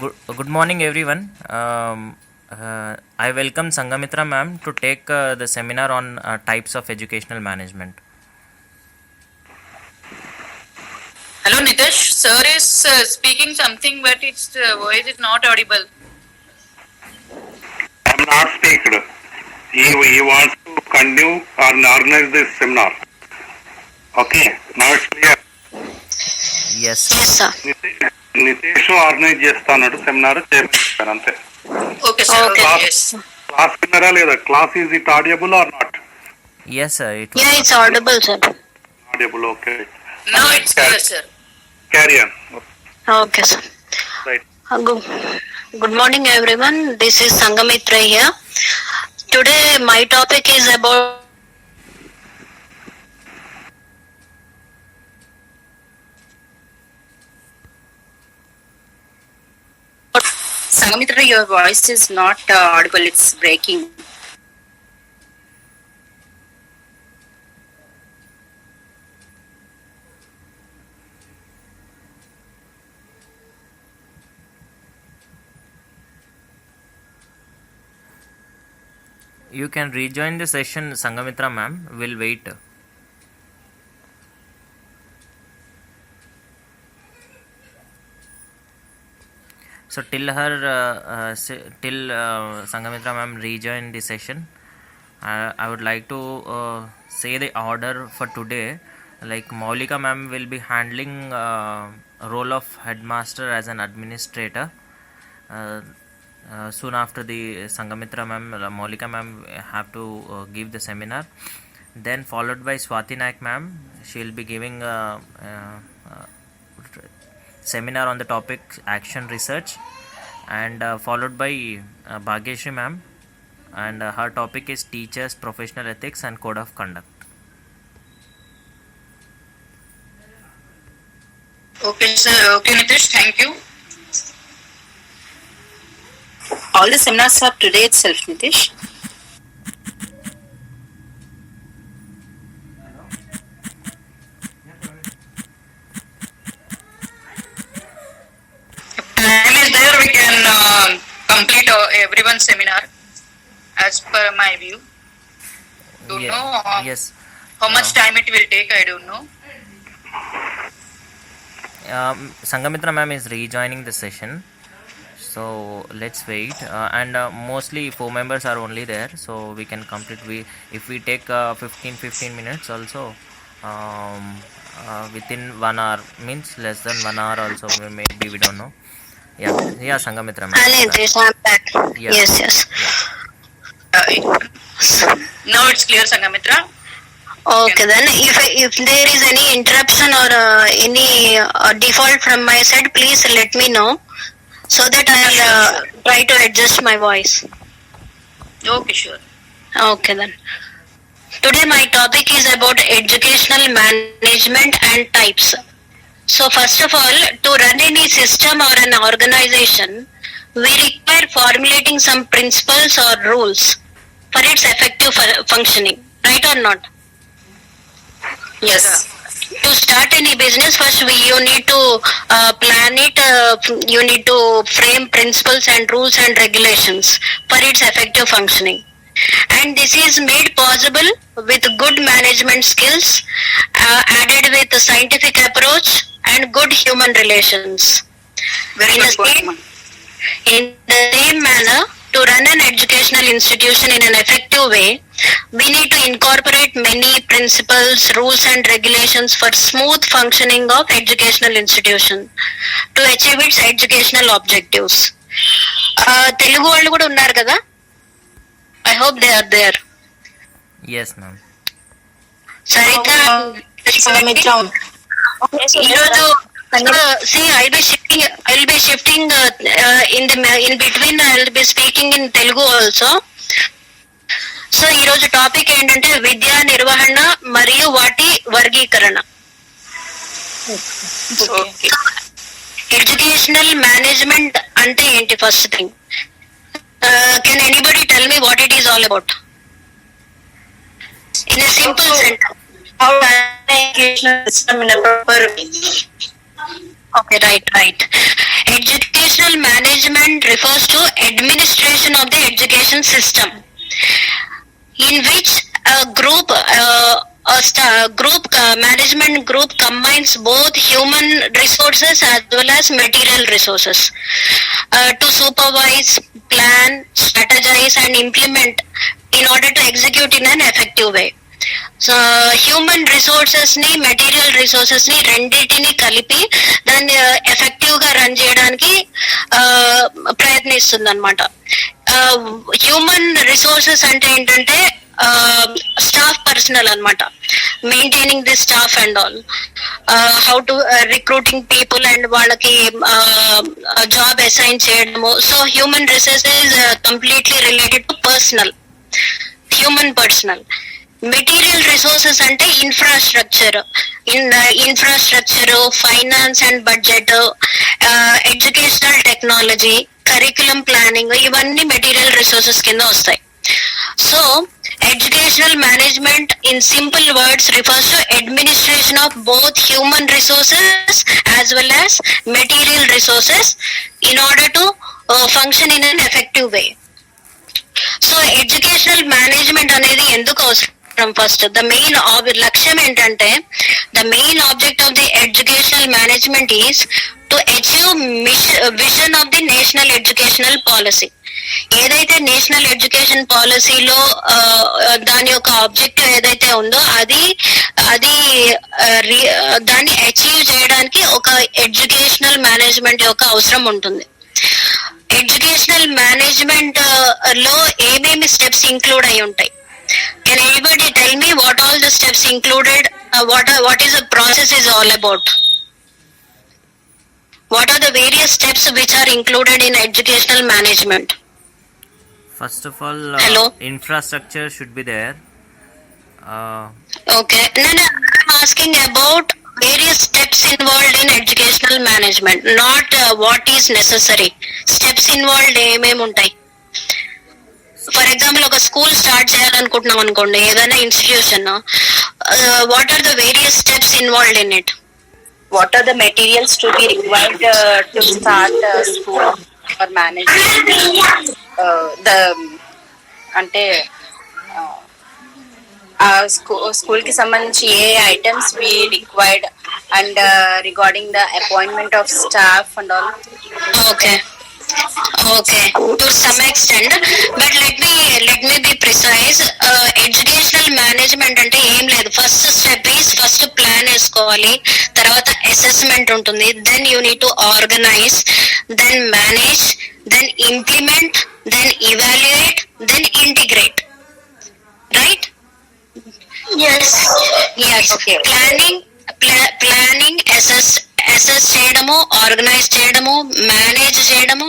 Good morning, everyone. I welcome Sangamitra ma'am to take the seminar on types of educational management. Hello Nitish, sir is speaking something but its voice is not audible. I am not speaking. He wants to continue or organize this seminar. Okay, now it's clear. Yes. Yes, sir. Nitesh organise చేస్తాడు seminar చేస్తాను అంతే. Okay sir, Okay. yes. Class విన్నారా లేదా? Class is it audible or not? Yes, sir. Yeah, it's audible, sir. Audible, okay. Now it's clear sir. Carry on. Okay, sir. Right. Good morning, everyone. This is Sangamitra here. Today, my topic is about Sangamitra, your voice is not audible, it's breaking. You can rejoin the session, Sangamitra ma'am. We'll wait. So till Sangamitra ma'am rejoin the session, I would like to say the order for today. Like Maulika ma'am will be handling role of headmaster as an administrator. Soon after the Sangamitra ma'am, Maulika ma'am have to give the seminar. Then followed by Swati Naik ma'am, she will be giving seminar on the topic action research, and followed by Bhagyashri ma'am, and her topic is teachers professional ethics and code of conduct. Okay sir, okay Nitish, thank you. All the seminars are today itself, Nitish. Time is there, we can complete everyone's seminar as per my view. Don't know Yes. how much time it will take, I don't know. Sangamitra ma'am is rejoining the session, so let's wait. And mostly 4 members are only there, so we can complete. If we take 15 minutes also, within 1 hour, means less than 1 hour also, maybe we don't know. Yeah, Sangamitra ma'am. Yes, I'm back. Yeah. Yes. Now it's clear, Sangamitra. Okay, then if there is any interruption or any default from my side, please let me know so that I'll try to adjust my voice. Okay, sure. Okay, then. Today my topic is about educational management and types. So first of all, to run any system or an organization, we require formulating some principles or rules for its effective functioning, right or not? Yes. To start any business, first you need to plan it, you need to frame principles and rules and regulations for its effective functioning. And this is made possible with good management skills, added with a scientific approach and good human relations. Very good point. In the same manner, to run an educational institution in an effective way, we need to incorporate many principles, rules and regulations for smooth functioning of educational institution to achieve its educational objectives. Telugu వాళ్ళు కూడా ఉన్నారు కదా? I hope they are there. Yes, ma'am. Sarita, ఈరోజు see, I'll be shifting in between. I'll be speaking in Telugu also. So ఈరోజు topic ఏంటంటే విద్యా నిర్వహణ మరియు వాటి వర్గీకరణ. ఎడ్యుకేషనల్ మేనేజ్మెంట్ అంటే ఏంటి? First thing, can anybody tell me what it is all about in a simple sentence? How to run an educational system in a proper way. Okay, right. Educational management refers to administration of the education system, in which management group combines both human resources as well as material resources to supervise, plan, strategize, and implement in order to execute in an effective way. So human resources ని, material resources ని రెండింటిని కలిపి దాన్ని effective గా run చేయడానికి ప్రయత్నిస్తుంది అనమాట. Human resources అంటే ఏంటంటే స్టాఫ్ పర్సనల్ అనమాట, maintaining the staff and all, how to recruiting people and వాళ్ళకి జాబ్ అసైన్ చేయడము. So human resources completely related to personnel, human personnel. Material resources అంటే infrastructure, finance and budget, educational technology, curriculum planning, ఇవన్నీ material resources కింద వస్తాయి. So educational management in simple words refers to administration of both human resources as well as material resources in order to function in an effective way. So educational management అనేది ఎందుకు అవసరం? First the main లక్ష్యం ఏంటంటే, the main object of the educational management is to achieve vision of the national educational policy. ఏదైతే national education పాలసీలో దాని యొక్క objective ఏదైతే ఉందో అది దాన్ని అచీవ్ చేయడానికి ఒక ఎడ్యుకేషనల్ మేనేజ్మెంట్ యొక్క అవసరం ఉంటుంది. ఎడ్యుకేషనల్ మేనేజ్మెంట్ లో ఏమేమి స్టెప్స్ ఇంక్లూడ్ అయి ఉంటాయి? Can anybody tell me what all the steps included? What is the process is all about? What are the various steps which are included in educational management? First of all, Hello? infrastructure should be there. Okay. No, I'm asking about various steps involved in educational management, not what is necessary. Steps involved ఏమేమి ఉంటాయి? For example ఒక school start చేయాలనుకుంటున్నాం అనుకోండి, ఏదైనా institution, what are the various steps involved in it? What are the materials to be required to start school or management? The అంటే school కి సంబంధించి ఏ items we required and regarding the appointment of staff and all. Okay, to some extent, but let me be precise. Educational management అంటే ఏం లేదు. First step is first plan వేసుకోవాలి, తర్వాత assessment ఉంటుంది, then you need to organise, then manage, then implement, then evaluate, then integrate. Right? Yes. Okay. Planning, assess చేయడము, organise చేయడము, manage చేయడము,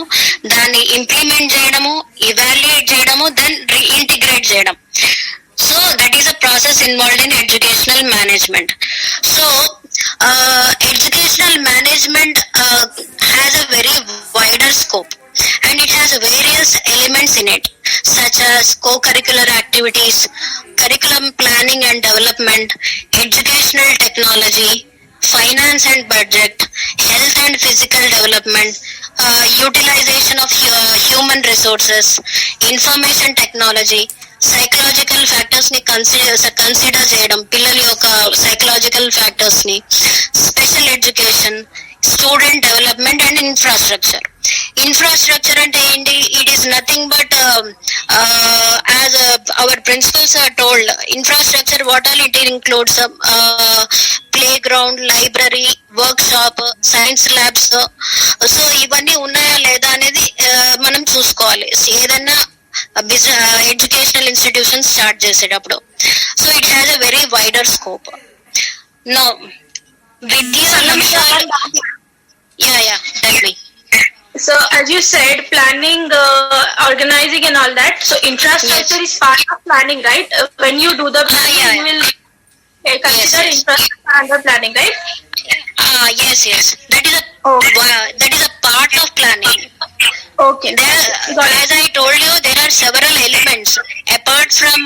దాన్ని ఇంప్లిమెంట్ చేయడము, ఇవాల్యుయేట్ చేయడము, దెన్ రీఇంటిగ్రేట్ చేయడం. So that is a process involved in educational management. సో educational management has a very wider scope and it has various elements in it, such as co-curricular activities, curriculum planning and development, educational technology, finance and budget, health and physical development, utilization of human resources, information technology, psychological factors ని consider చేయడం, పిల్లల యొక్క psychological factors ని, special education, student development and infrastructure. Infrastructure అంటే ఏంటి? It is nothing but as our principles are told, infrastructure what all it includes playground, library, workshop, science labs. So ఇవన్నీ ఉన్నాయా లేదా అనేది మనం చూసుకోవాలి ఏదన్నా ఎడ్యుకేషనల్ ఇన్స్టిట్యూషన్ స్టార్ట్ చేసేటప్పుడు. So it has a very wider scope. No Vidya tell me. So as you said, planning, organizing and all that. So infrastructure is part of planning, right? When you do the planning, you will consider infrastructure under planning, right? Yes. That is a part of planning. Okay. As I told you, there are several elements apart from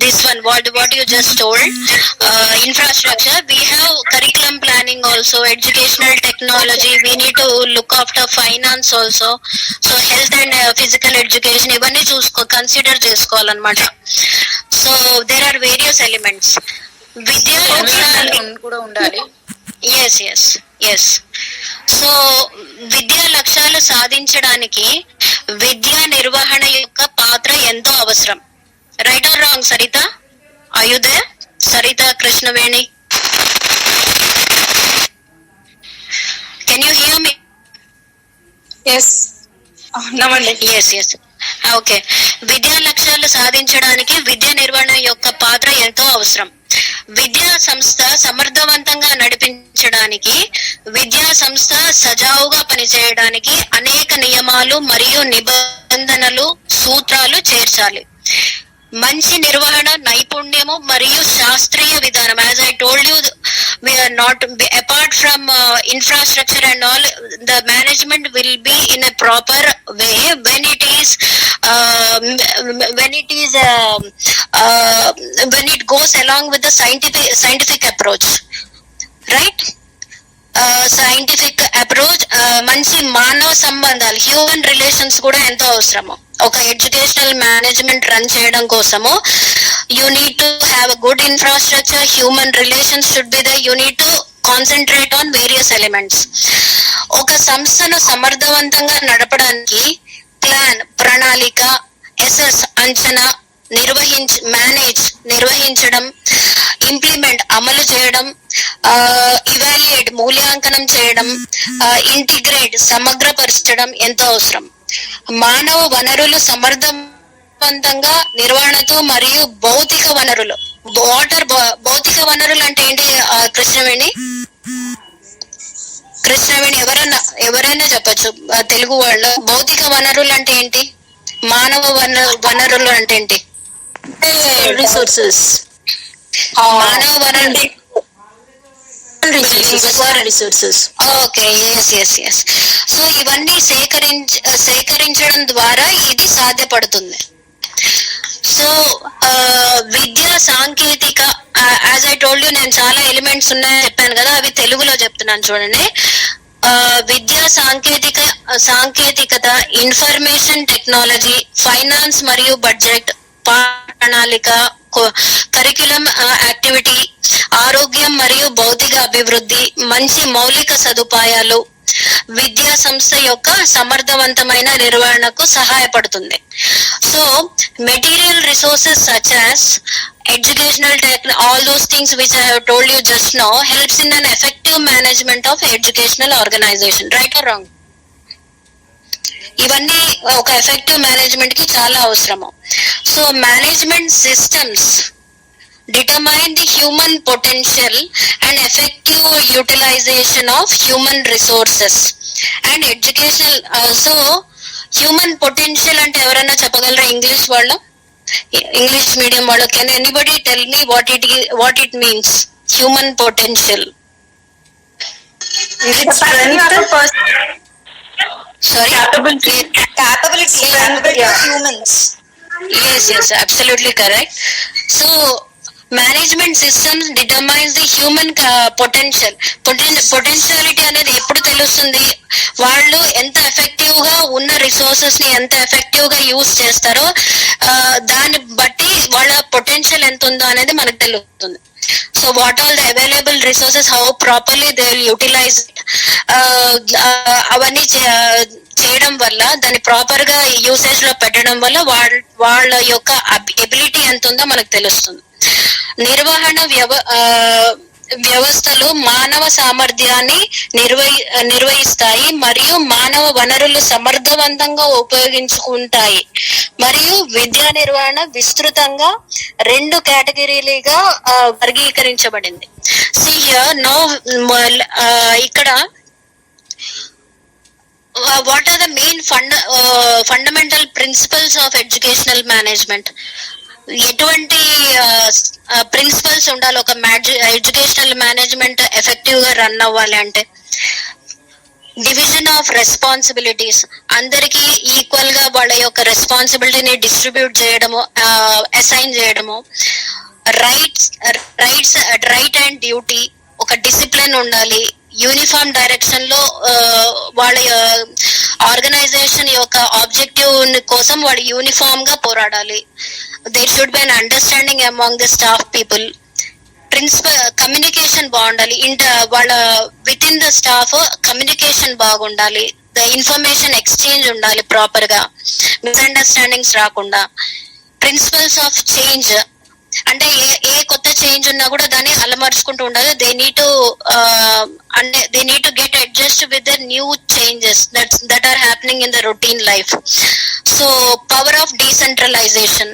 this one, what you just told, infrastructure, we have curriculum planning also, educational technology, we need to look after finance also, so health and physical education ఇవన్నీ consider చేసుకోవాలన్నమాట. So there are various elements. Vidya కూడా ఉండాలి. Yes. So విద్యా లక్ష్యాలు సాధించడానికి విద్యా నిర్వహణ యొక్క పాత్ర ఎంతో అవసరం. Right or wrong Sarita? Are you there? Sarita Krishnaveni, can you hear me? Yes నవ్వండి. ఎస్. ఓకే. విద్యా లక్ష్యాలు సాధించడానికి విద్యా నిర్వహణ యొక్క పాత్ర ఎంతో అవసరం. విద్యా సంస్థ సమర్థవంతంగా నడిపించడానికి, విద్యా సంస్థ సజావుగా పనిచేయడానికి అనేక నియమాలు మరియు నిబంధనలు, సూత్రాలు చేర్చాలి. మంచి నిర్వహణ నైపుణ్యము మరియు శాస్త్రీయ విధానం, as I told you, we are not, apart from infrastructure and all, the management will be in a proper way when it is when it goes along with the scientific approach, right? Scientific approach, మంచి మానవ సంబంధాలు, human relations కూడా ఎంతో అవసరము. ఒక educational management run చేయడం కోసము you need to have a good infrastructure, human relations should be you need to concentrate on various elements. ఒక సంస్థను సమర్థవంతంగా నడపడానికి ప్లాన్, ప్రణాళిక, ఎసెస్ అంచనా, నిర్వహించడం, ఇంప్లిమెంట్ అమలు చేయడం, ఇవాల్యుయేట్ మూల్యాంకనం చేయడం, ఇంటిగ్రేట్ సమగ్రపరచడం ఎంతో అవసరం. మానవ వనరులు సమర్థవంతంగా నిర్వహణతో మరియు భౌతిక వనరులు, భౌతిక వనరులు అంటే ఏంటి కృష్ణవేణి? ఎవరైనా చెప్పచ్చు తెలుగు వాళ్ళు. భౌతిక వనరులు అంటే ఏంటి? మానవ వనరులు అంటే ఏంటి? రిసోర్సెస్. మానవ వనరులు రిసోర్సెస్. ఓకే. ఎస్. సో ఇవన్నీ సేకరించడం ద్వారా ఇది సాధ్యపడుతుంది. సో విద్యా సాంకేతిక, యాజ్ ఐ టోల్డ్ యూ, నేను చాలా ఎలిమెంట్స్ ఉన్నాయని చెప్పాను కదా, అవి తెలుగులో చెప్తున్నాను చూడండి. విద్యా సాంకేతికత, ఇన్ఫర్మేషన్ టెక్నాలజీ, ఫైనాన్స్ మరియు బడ్జెట్, ప్రణాళిక, కరిక్యులం యాక్టివిటీ, ఆరోగ్యం మరియు భౌతిక అభివృద్ధి, మంచి మౌలిక సదుపాయాలు విద్యా సంస్థ యొక్క సమర్థవంతమైన నిర్వహణకు సహాయపడుతుంది. So material resources such as educational all those things which I have told you just now helps in an effective management of educational organization, right or wrong? ఇవన్నీ ఒక ఎఫెక్టివ్ మేనేజ్మెంట్ కి చాలా అవసరము. So management systems determine the human potential and effective utilization of human resources and educational. So human potential అంటే ఎవరైనా చెప్పగలరా English వాళ్ళు? English medium వాళ్ళు, can anybody tell me what it means human potential? Sorry, capability of humans. Yes, absolutely correct. So management systems determines the human potentiality అనేది ఎప్పుడు తెలుస్తుంది? వాళ్ళు ఎంత ఎఫెక్టివ్ గా ఉన్న రిసోర్సెస్ ని ఎంత ఎఫెక్టివ్ గా యూజ్ చేస్తారో దాన్ని బట్టి వాళ్ళ పొటెన్షియల్ ఎంత ఉందో అనేది మనకు తెలుస్తుంది. So what all the available resources, how properly they will utilise, అవన్నీ చేయడం వల్ల, దాన్ని ప్రాపర్ గా యూసేజ్ లో పెట్టడం వల్ల వాళ్ళ యొక్క ఎబిలిటీ ఎంత ఉందో మనకు తెలుస్తుంది. నిర్వహణ వ్యవస్థలు మానవ సామర్థ్యాన్ని నిర్వహిస్తాయి మరియు మానవ వనరులు సమర్థవంతంగా ఉపయోగించుకుంటాయి. మరియు విద్యా నిర్వహణ విస్తృతంగా 2 కేటగిరీలుగా వర్గీకరించబడింది. ఇక్కడ what are the main fundamental principles of educational management? ఎటువంటి ప్రిన్సిపల్స్ ఉండాలి ఒక ఎడ్యుకేషనల్ మేనేజ్మెంట్ ఎఫెక్టివ్ గా రన్ అవ్వాలి అంటే? డివిజన్ ఆఫ్ రెస్పాన్సిబిలిటీస్, అందరికి ఈక్వల్ గా వాళ్ళ యొక్క రెస్పాన్సిబిలిటీని డిస్ట్రిబ్యూట్ చేయడము, అసైన్ చేయడము, రైట్ అండ్ డ్యూటీ, ఒక డిసిప్లిన్ ఉండాలి, యూనిఫామ్ డైరెక్షన్ లో వాళ్ళ ఆర్గనైజేషన్ యొక్క ఆబ్జెక్టివ్ కోసం వాళ్ళు యూనిఫామ్ గా పోరాడాలి. There should be an understanding among the staff people. Principal communication బాగుండాలి, వాళ్ళ with in the staff communication బాగుండాలి, ద ఇన్ఫర్మేషన్ ఎక్స్చేంజ్ ఉండాలి ప్రాపర్ గా, మిస్అండర్స్టాండింగ్స్ రాకుండా. ప్రిన్సిపల్స్ ఆఫ్ చేంజ్ అంటే ఏ కొత్త చేంజ్ ఉన్నా కూడా దాన్ని అలమర్చుకుంటూ ఉండాలి. They need to get adjust with the new changes that are happening in the routine life. So power of decentralisation,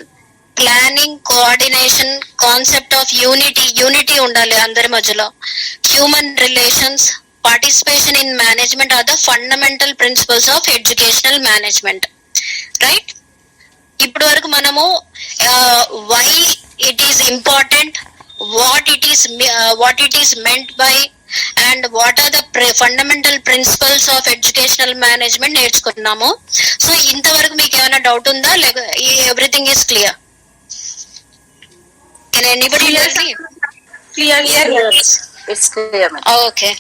planning, coordination, concept of unity ఉండాలి అందరి మధ్యలో. Human relations, participation in management are the fundamental principles of educational management. Right, ఇప్పటి వరకు మనము why it is important, what it is meant by and what are the fundamental principles of educational management నేర్చుకున్నాము. So ఇంతవరకు మీకు ఏమైనా doubt ఉందా, లేక everything is clear? Can anybody hear me? Clear. It's clear, ma'am. Okay.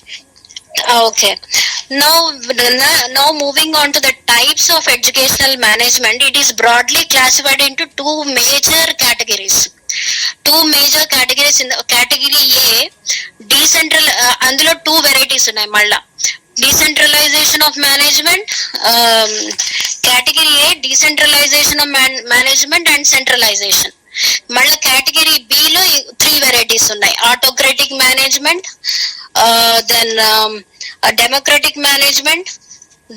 Now moving on to the types of educational management, it is broadly classified into two major categories. In the category A, అందులో 2 varieties ఉన్నాయి మళ్ళా. Decentralization of management, category A, decentralization of management and centralization. మళ్ళీ category B లో 3 varieties ఉన్నాయి. Autocratic management, then democratic management,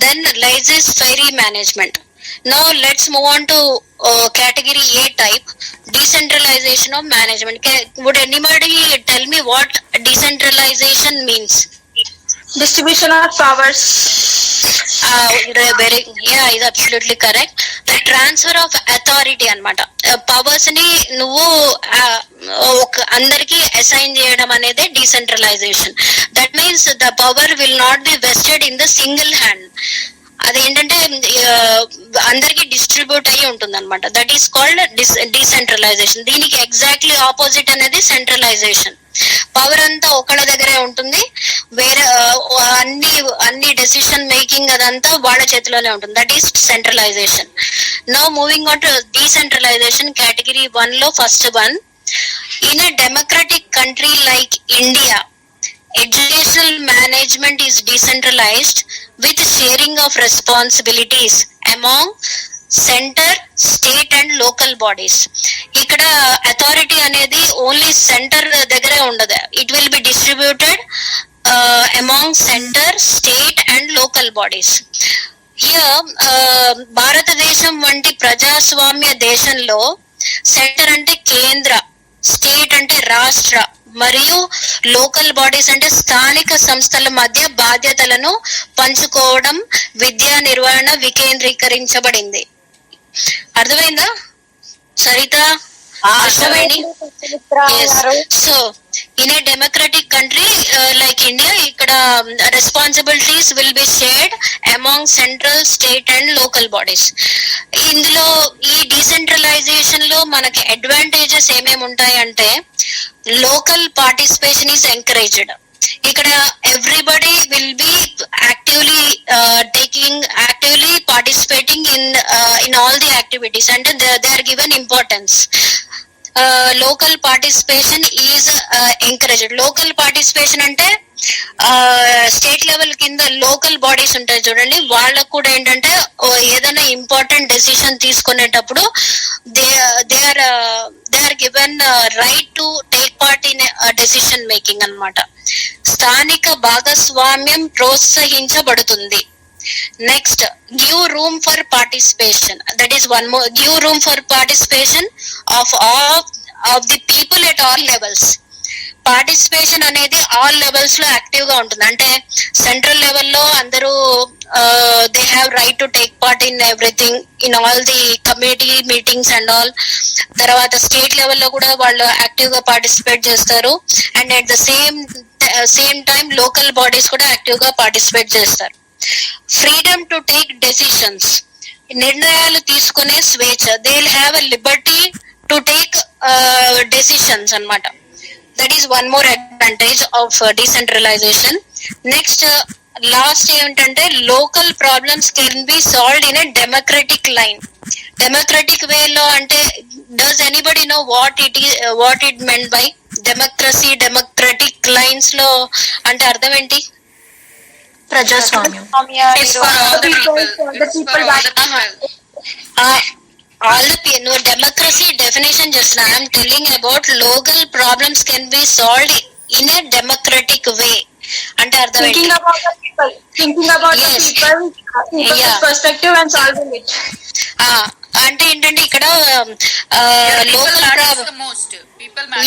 then laissez faire management. Now let's move on to category A type, decentralization of management. Would anybody tell me what decentralization means? Distribution of powers. Is absolutely correct. The transfer of authority అన్నమాట. Powers ని నువ్వు అందరికి assign చేయడం అనేది decentralisation. That means the power will not B vested in the single hand. అదేంటంటే అందరికి distribute అయ్యి ఉంటుంది అనమాట. That is called decentralisation. దీనికి ఎగ్జాక్ట్లీ ఆపోజిట్ అనేది సెంట్రలైజేషన్. పవర్ అంతా ఒకళ్ళ దగ్గరే ఉంటుంది, వేరే అన్ని డెసిషన్ మేకింగ్ అదంతా వాళ్ళ చేతిలోనే ఉంటుంది. That is centralisation. Now moving on to decentralisation category 1 లో first one. In a democratic country like India, educational management is decentralized with sharing of responsibilities among center, state and local bodies. ఇక్కడ authority అనేది only centre దగ్గరే ఉండదు. It will be distributed among centre, state and local bodies. Here భారతదేశం వంటి ప్రజాస్వామ్య దేశంలో centre అంటే కేంద్ర, స్టేట్ అంటే రాష్ట్ర మరియు లోకల్ బాడీస్ అంటే స్థానిక సంస్థల మధ్య బాధ్యతలను పంచుకోవడం, విద్యా నిర్వహణ వికేంద్రీకరించబడింది. అర్థమైందా సరిత? అర్థమైంది. So in a democratic country like India, ఇక్కడ responsibilities will be shared among central, state and local bodies. ఇందులో ఈ డీసెంట్రలైజేషన్ లో మనకి అడ్వాంటేజెస్ ఏమేమి ఉంటాయి అంటే, లోకల్ పార్టిసిపేషన్ ఈస్ ఎంకరేజ్డ్. ఇక్కడ everybody will be actively participating in all the activities, అంటే they are given importance. Local participation is encouraged. Local participation అంటే స్టేట్ లెవెల్ కింద లోకల్ బాడీస్ ఉంటాయి చూడండి, వాళ్ళకు కూడా ఏంటంటే ఏదైనా ఇంపార్టెంట్ డెసిషన్ తీసుకునేటప్పుడు they are given right to take part in decision making అన్నమాట. స్థానిక భాగస్వామ్యం ప్రోత్సహించబడుతుంది. Next, give room for participation. That is one more. Give room for participation of the people at all levels. Participation అనేది all levels లో active గా ఉంటుంది. అంటే central లెవెల్లో అందరూ they have right to take part in everything, in all the community meetings and all. తర్వాత state లెవెల్లో కూడా వాళ్ళు యాక్టివ్ గా పార్టిసిపేట్ చేస్తారు. And at the same time local bodies కూడా యాక్టివ్ గా పార్టిసిపేట్ చేస్తారు. ఫ్రీడమ్ టు టేక్ డెసిషన్స్, నిర్ణయాలు తీసుకునే స్వేచ్ఛ. They will have a liberty to take decisions అన్నమాట. That is one more advantage of decentralisation. Next last ఏంటంటే local problems can be solved in a democratic line. Democratic వేలో అంటే does anybody know what it meant by democracy? Democratic lines లో అంటే అర్థం ఏంటి? ప్రజాస్వామ్యం. It's for all the people. It's for all the people. All the no democracy definition just now I am telling about local problems can be solved in a democratic way. అంటే అర్థం ఏంటి? Thinking about Yes. the people's Yeah. perspective and solving it. అంటే ఏంటంటే ఇక్కడ People local matters problem. the most. People matter.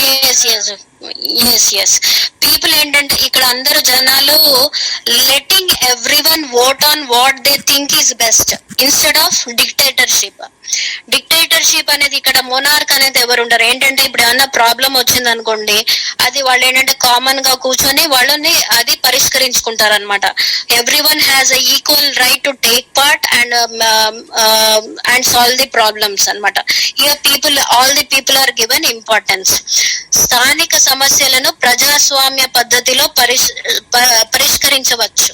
Yes people ఏంటంటే ఇక్కడ అందరు జనాలు letting every one vote on what they think is best instead of dictatorship. Dictatorship అనేది ఇక్కడ monarch అనేది ఎవరు ఉండరు. ఏంటంటే ఇప్పుడు ఏమన్నా ప్రాబ్లం వచ్చింది అనుకోండి, అది వాళ్ళు ఏంటంటే కామన్ గా కూర్చొని వాళ్ళని అది పరిష్కరించుకుంటారు అనమాట. Everyone has a equal right to take part and solve the problems అనమాట. Here people all the people are given importance. స్థానిక సమస్యలను ప్రజాస్వామ్య పద్ధతిలో పరిష్కరించవచ్చు.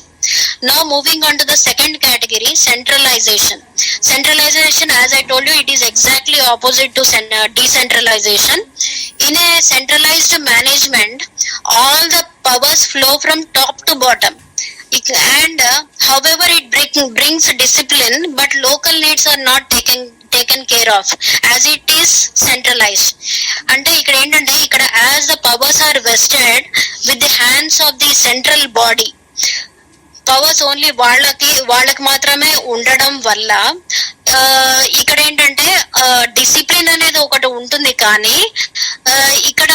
Now moving on to the second category, centralization. Centralization, as I told you, it is exactly opposite to decentralization. In a centralized management, all the powers flow from top to bottom. And however it brings discipline, but local needs are not taken care of as it is centralized. అంటే ఇక్కడ ఏంటంటే ఇక్కడ as the powers are vested with the hands of the central body, powers only వాళ్ళకి మాత్రమే ఉండడం వల్ల ఇక్కడ ఏంటంటే డిసిప్లిన్ అనేది ఒకటి ఉంటుంది, కానీ ఇక్కడ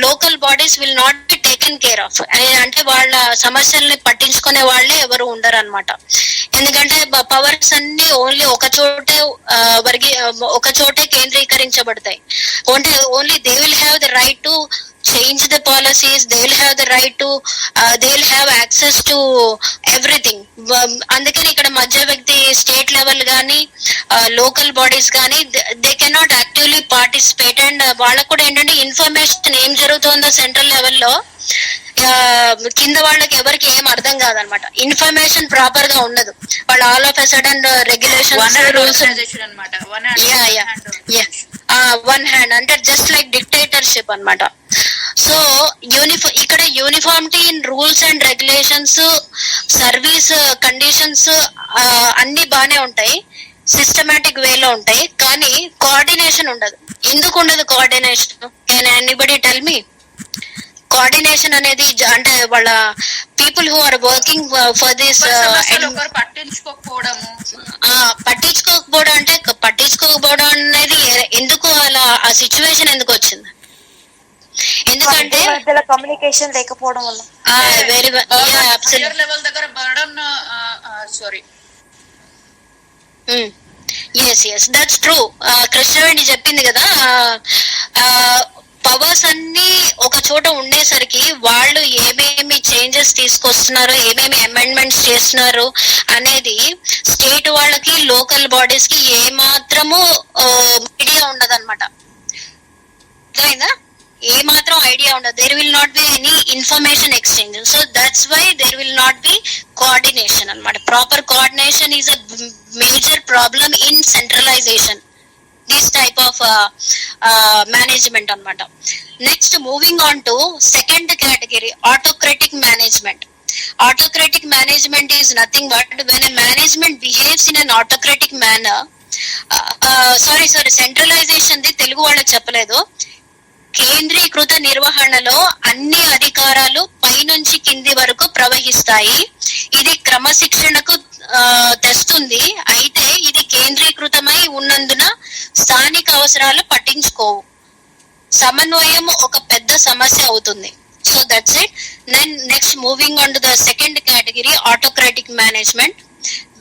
local bodies will not be taken care of. అంటే వాళ్ళ సమస్యల్ని పట్టించుకునే వాళ్ళే ఎవరు ఉండరు అనమాట. ఎందుకంటే పవర్స్ అన్ని ఓన్లీ ఒక చోటే కేంద్రీకరించబడతాయి. Only they will have the right to change the policies, they will have the right to they will have access to everything. అందుకని ఇక్కడ మధ్య వ్యక్తి స్టేట్ లెవెల్ కానీ లోకల్ బాడీస్ కానీ they cannot actively participate. And వాళ్ళకు కూడా ఏంటంటే information ఏం జరుగుతుందో సెంట్రల్ లెవెల్లో కింద వాళ్ళకి ఎవరికి ఏం అర్థం కాదనమాట. ఇన్ఫర్మేషన్ ప్రాపర్ గా ఉండదు. వాళ్ళు all of a sudden regulations rules one hand అంటే జస్ట్ లైక్ డిక్టేటర్షిప్ అన్నమాట. సో ఇక్కడ uniformity in rules and regulations, service conditions అన్ని బానే ఉంటాయి, సిస్టమాటిక్ వేలో ఉంటాయి, కానీ కోఆర్డినేషన్ ఉండదు. ఎందుకు ఉండదు coordination? Can anybody tell me? Coordination అనేది అంటే వాళ్ళ people who are working for this పట్టించుకోకపోవడం అంటే పట్టించుకోకపోవడం అనేది ఎందుకు అలా ఆ సిచ్యువేషన్ ఎందుకు వచ్చింది? ఎందుకంటే కమ్యూనికేషన్ లేకపోవడం వల్ల. వెరీ లెవెల్ దగ్గర burden sorry yes that's true. Krishnaveni చెప్పింది కదా, పవర్స్ అన్ని ఒక చోట ఉండేసరికి వాళ్ళు ఏమేమి చేంజెస్ తీసుకొస్తున్నారు, ఏమేమి అమెండ్మెంట్స్ చేస్తున్నారు అనేది స్టేట్ వాళ్ళకి లోకల్ బాడీస్ కి ఏ మాత్రము ఐడియా ఉండదు అనమాట. అర్థమైందా? ఏ మాత్రం ఐడియా ఉండదు. There will not be any information exchange. So that's why there will not be coordination అనమాట. Proper coordination is a major problem in centralisation, this type of management anamata. Next, moving on to second category, autocratic management. Autocratic management is nothing but when a management behaves in an autocratic manner. Sorry, centralization the Telugu వాళ్ళకి చెప్పలేదు. కేంద్రీకృత నిర్వహణలో అన్ని అధికారాలు పైనుంచి కింది వరకు ప్రవహిస్తాయి. ఇది క్రమశిక్షణకు తెస్తుంది. అయితే ఇది కేంద్రీకృతమై ఉన్నందున స్థానిక అవసరాలు పట్టించుకోవు. సమన్వయం ఒక పెద్ద సమస్య అవుతుంది. So that's it. Then next moving on to the second category, autocratic management.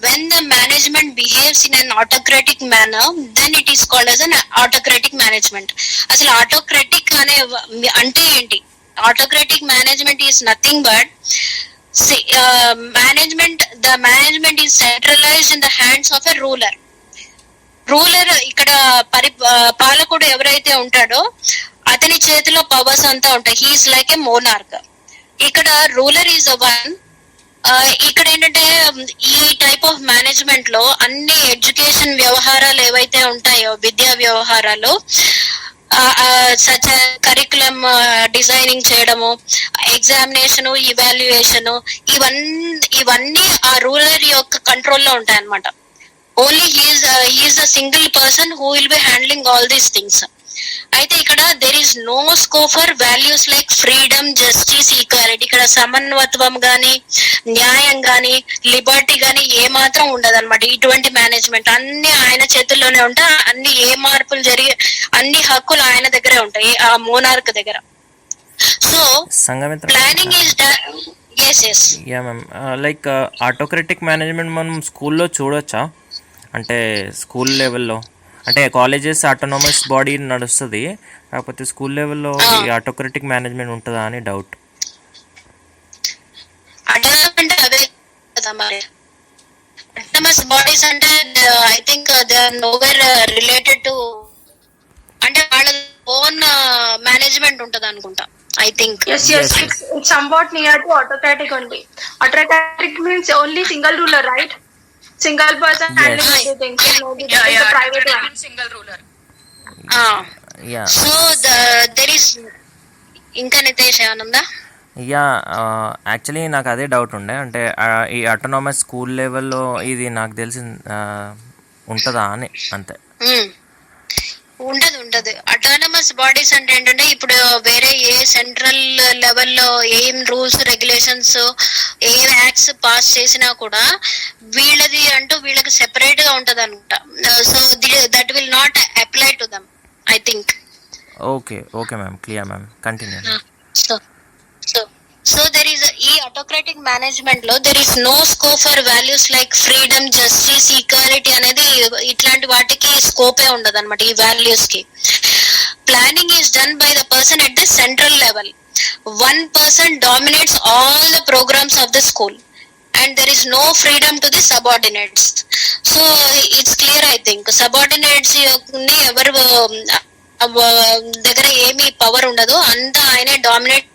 When the management behaves in an autocratic manner, then it is called as an autocratic management. అసలు ఆటోక్రాటిక్ అనే అంటే ఏంటి? Autocratic management is nothing but management the management is centralized in the hands of a ruler. Ruler ఇక్కడ పాలకుడు ఎవరైతే ఉంటాడో అతని చేతిలో పవర్స్ అంతా ఉంటాయి. He is like a monarch. ఇక్కడ రూలర్ ఈజ్ అ వన్. ఇక్కడ ఏంటంటే ఈ టైప్ ఆఫ్ మేనేజ్మెంట్ లో అన్ని ఎడ్యుకేషన్ వ్యవహారాలు ఏవైతే ఉంటాయో, విద్యా వ్యవహారాలు, సచ్ కరికులం డిజైనింగ్ చేయడము, ఎగ్జామినేషన్, ఇవాల్యుయేషన్, ఇవన్నీ ఆ రూలర్ యొక్క కంట్రోల్లో ఉంటాయి అన్నమాట. Only he is the single person who will be handling all these things. అయితే ఇక్కడ there is no scope for values like freedom, justice, equality. ఇక్కడ సమన్వత్వం గాని, న్యాయం గాని, లిబర్టీ గాని ఏ మాత్రం ఉండదు అనమాట. ఇటువంటి మేనేజ్మెంట్ అన్ని ఆయన చేతుల్లోనే ఉంటాయి. అన్ని ఏ మార్పులు జరిగి అన్ని హక్కులు ఆయన దగ్గరే ఉంటాయి, ఆ మోనార్క్ దగ్గర. So planning is yeah ma'am. Like autocratic management మనం స్కూల్లో చూడొచ్చా? అంటే స్కూల్ లెవెల్లో, అంటే కాలేజెస్ ఆటోనమస్ బాడీ నడుస్తుంది, కాకపోతే స్కూల్ లెవెల్లో ఈ ఆటోక్రటిక్ మేనేజ్మెంట్ ఉంటుందా అని డౌట్. ఆటోనమస్ బాడీస్ అంటే I think they are nowhere related to, అంటే వాళ్ళ ఓన్ మేనేజ్మెంట్ ఉంటది అనుకుంటా. I think yes. It's somewhat near to autocratic only. Autocratic means only single ruler, right? Single person handling everything. The private one. Single ruler. Yeah. So there is ఇంకా Nitesh ఏమనుందా? Yeah, actually నాకు అదే doubt ఉండే. అంటే ఈ autonomous school లెవెల్లో ఇది నాకు తెలిసి ఉంటుందా అని, అంతే. ఉండదు. అటానమస్ బాడీస్ అంటే ఏంటంటే ఇప్పుడు వేరే ఏ సెంట్రల్ లెవెల్లో ఏం రూల్స్, రెగ్యులేషన్స్, ఏ యాక్ట్స్ పాస్ చేసినా కూడా వీళ్ళది అంటూ వీళ్ళకి సెపరేట్ గా ఉంటది అనమాట. So that will not apply to them, I think. Okay ma'am, clear ma'am, continue. So there is ఈ ఆటోక్రాటిక్ మేనేజ్మెంట్ లో there is no scope for values like freedom, justice, equality అనేది ఇట్లాంటి వాటికి స్కోపే ఉండదు అనమాట, ఈ వాల్యూస్ కి. Planning is done by the person at the central level. One person dominates all the programmes of the school and there is no freedom to the subordinates. So it's clear, I think. Subordinates ni evaru దగ్గర ఏమీ power ఉండదు, అంతా ఆయనే dominate